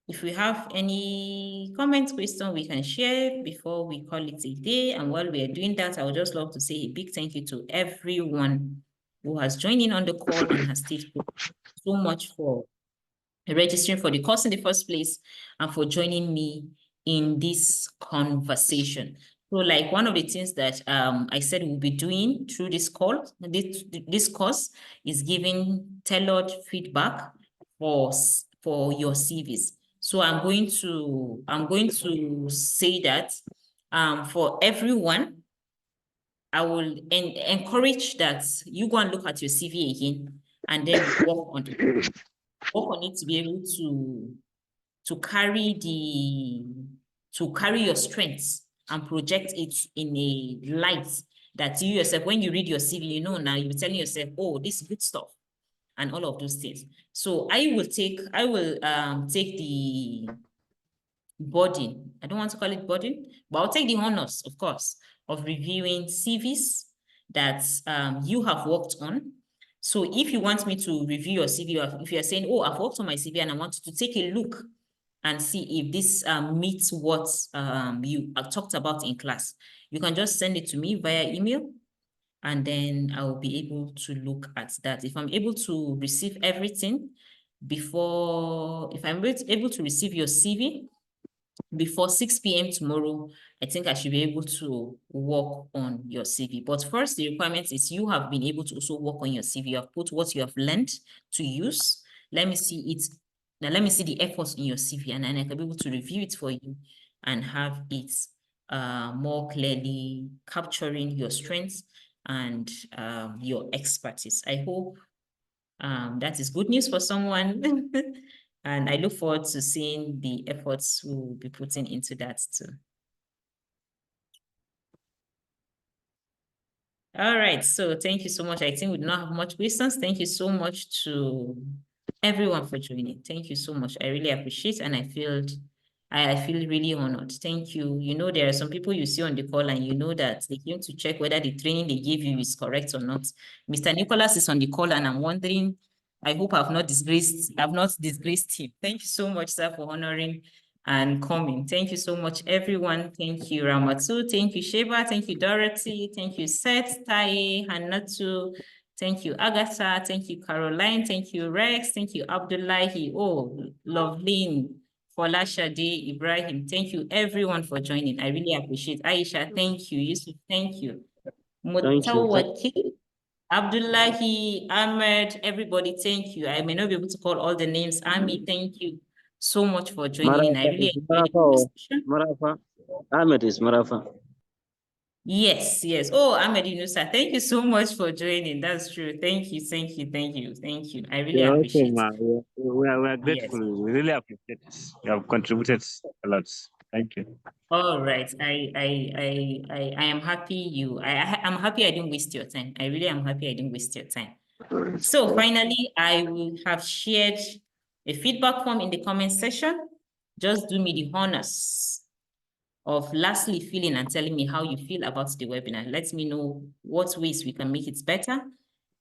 [SPEAKER 3] If we have any comments, question we can share before we call it a day. And while we are doing that, I would just love to say a big thank you to everyone who has joined in on the call and has stayed so much for registering for the course in the first place and for joining me in this conversation. So like one of the things that I said we'll be doing through this call, this course is giving tailored feedback for your CVs. So I'm going to say that for everyone, I will encourage that you go and look at your CV again and then work on it to be able to carry your strengths and project it in a light that you yourself, when you read your CV, you know, now you're telling yourself, oh, this is good stuff and all of those things. So I will take the burden. I don't want to call it burden, but I'll take the honors, of course, of reviewing CVs that you have worked on. So if you want me to review your CV, or if you're saying, oh, I've worked on my CV and I want you to take a look and see if this meets what you talked about in class, you can just send it to me via email, and then I will be able to look at that. If I'm able to receive everything if I'm able to receive your CV before 6 p.m. tomorrow, I think I should be able to work on your CV. But first, the requirement is you have been able to also work on your CV. You have put what you have learned to use. Let me see it. Now, let me see the efforts in your CV, and then I can be able to review it for you and have it more clearly capturing your strengths and your expertise. I hope that is good news for someone. And I look forward to seeing the efforts we'll be putting into that too. All right, so thank you so much. I think we do not have much questions. Thank you so much to everyone for joining. Thank you so much. I really appreciate it, and I feel really honored. Thank you. You know, there are some people you see on the call and you know that they came to check whether the training they gave you is correct or not. Mr. Nicholas is on the call and I'm wondering, I hope I've not disgraced him. Thank you so much, sir, for honoring and coming. Thank you so much, everyone. Thank you, Ramatu. Thank you, Sheba. Thank you, Dorothy. Thank you, Seth, Tai, Hanatu. Thank you, Agatha. Thank you, Caroline. Thank you, Rex. Thank you, Abdullahi. Oh, Loveline, Folashade, Ibrahim. Thank you, everyone, for joining. I really appreciate it. Aisha, thank you. Yusuf, thank you. Mutawaki, Abdullahi, Ahmed, everybody, thank you. I may not be able to call all the names. Ami, thank you so much for joining in. I really enjoyed the conversation.
[SPEAKER 8] Marafa. Ahmed is Marafa.
[SPEAKER 3] Yes, yes. Oh, Ahmed Yunusa, thank you so much for joining. That's true. Thank you, thank you, thank you, thank you. I really appreciate it.
[SPEAKER 8] We are grateful. Yes. We really appreciate it. You have contributed a lot. Thank you.
[SPEAKER 3] All right. I am happy I'm happy I didn't waste your time. I really am happy I didn't waste your time. So finally, I will have shared a feedback form in the comment section. Just do me the honors of lastly filling and telling me how you feel about the webinar. Let me know what ways we can make it better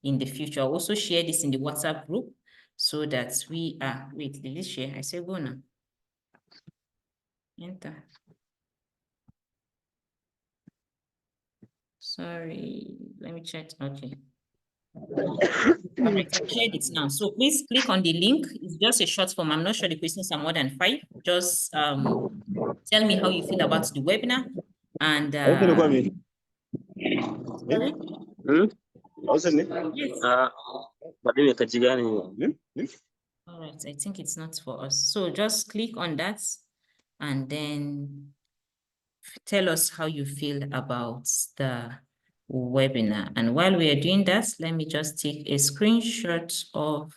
[SPEAKER 3] in the future. I'll also share this in the WhatsApp group so that we are, wait, did it share? I say go now. Enter. Sorry, let me check. Okay. All right, I've shared it now. So please click on the link. It's just a short form. I'm not sure the questions are more than 5. Just tell me how you feel about the webinar. And sorry? All right, I think it's not for us. So just click on that and then tell us how you feel about the webinar. And while we are doing that, let me just take a screenshot of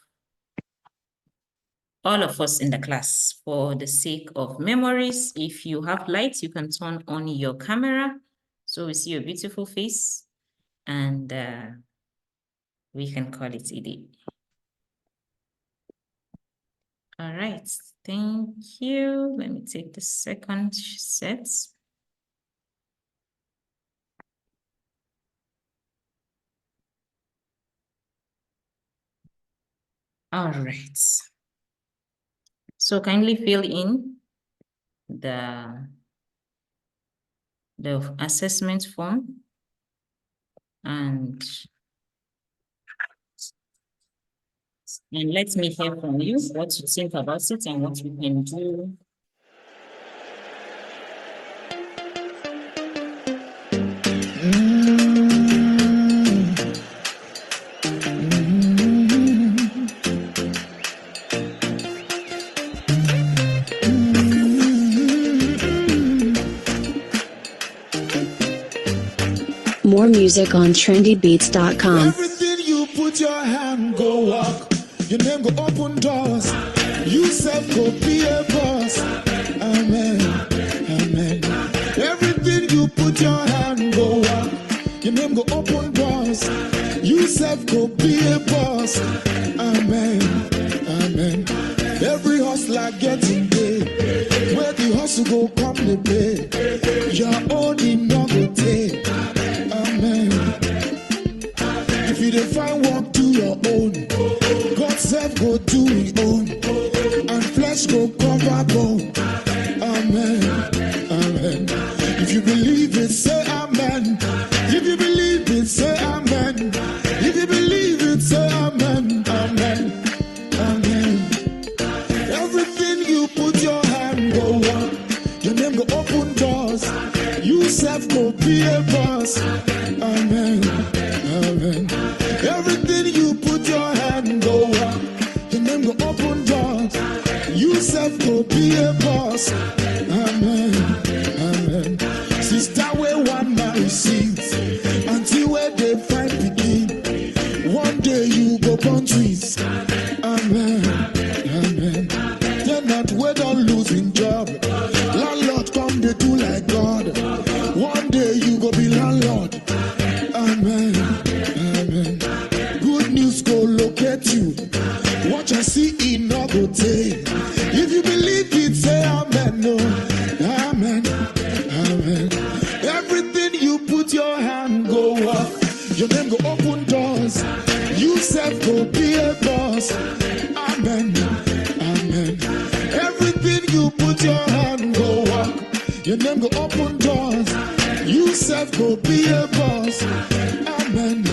[SPEAKER 3] all of us in the class for the sake of memories. If you have lights, you can turn on your camera so we see your beautiful face, and we can call it a day. All right, thank you. Let me take the second set. All right. So kindly fill in the assessment form and let me hear from you what you think about it and what we can do.
[SPEAKER 9] More music on trendybeats.com.
[SPEAKER 2] Everything you put your hand go walk. Your name go open doors. You self go be a boss. Amen. Amen. Everything you put your hand go walk. Your name go open doors. You self go be a boss. Amen. Amen. Every hustler getting paid. Where the hustle go come the pay. Your own in no go take. Amen. If you dey find work, do your own. God self go do his own. And flesh go cover bone. Amen. Amen. If you believe it, say amen. If you believe it, say amen. If you believe it, say amen. Amen. Amen. Everything you put your hand go on. Your name go open doors. You self go be a boss. Amen. Amen. Everything you put your hand go on. Your name go open doors. You self go be a boss. Amen. Amen. Sister where one man receives until where they find begin. One day you go born twins. Amen. Amen. They're not where don't losing job. Landlord come they do like God. One day you go be landlord. Amen. Amen. Good news go locate you. Watch and see it not go take. If you believe it, say amen. No. Amen. Amen. Everything you put your hand go up. Your name go open doors. You self go be a boss. Amen. Amen. Everything you put your hand go up. Your name go open doors. You self go be a boss. Amen.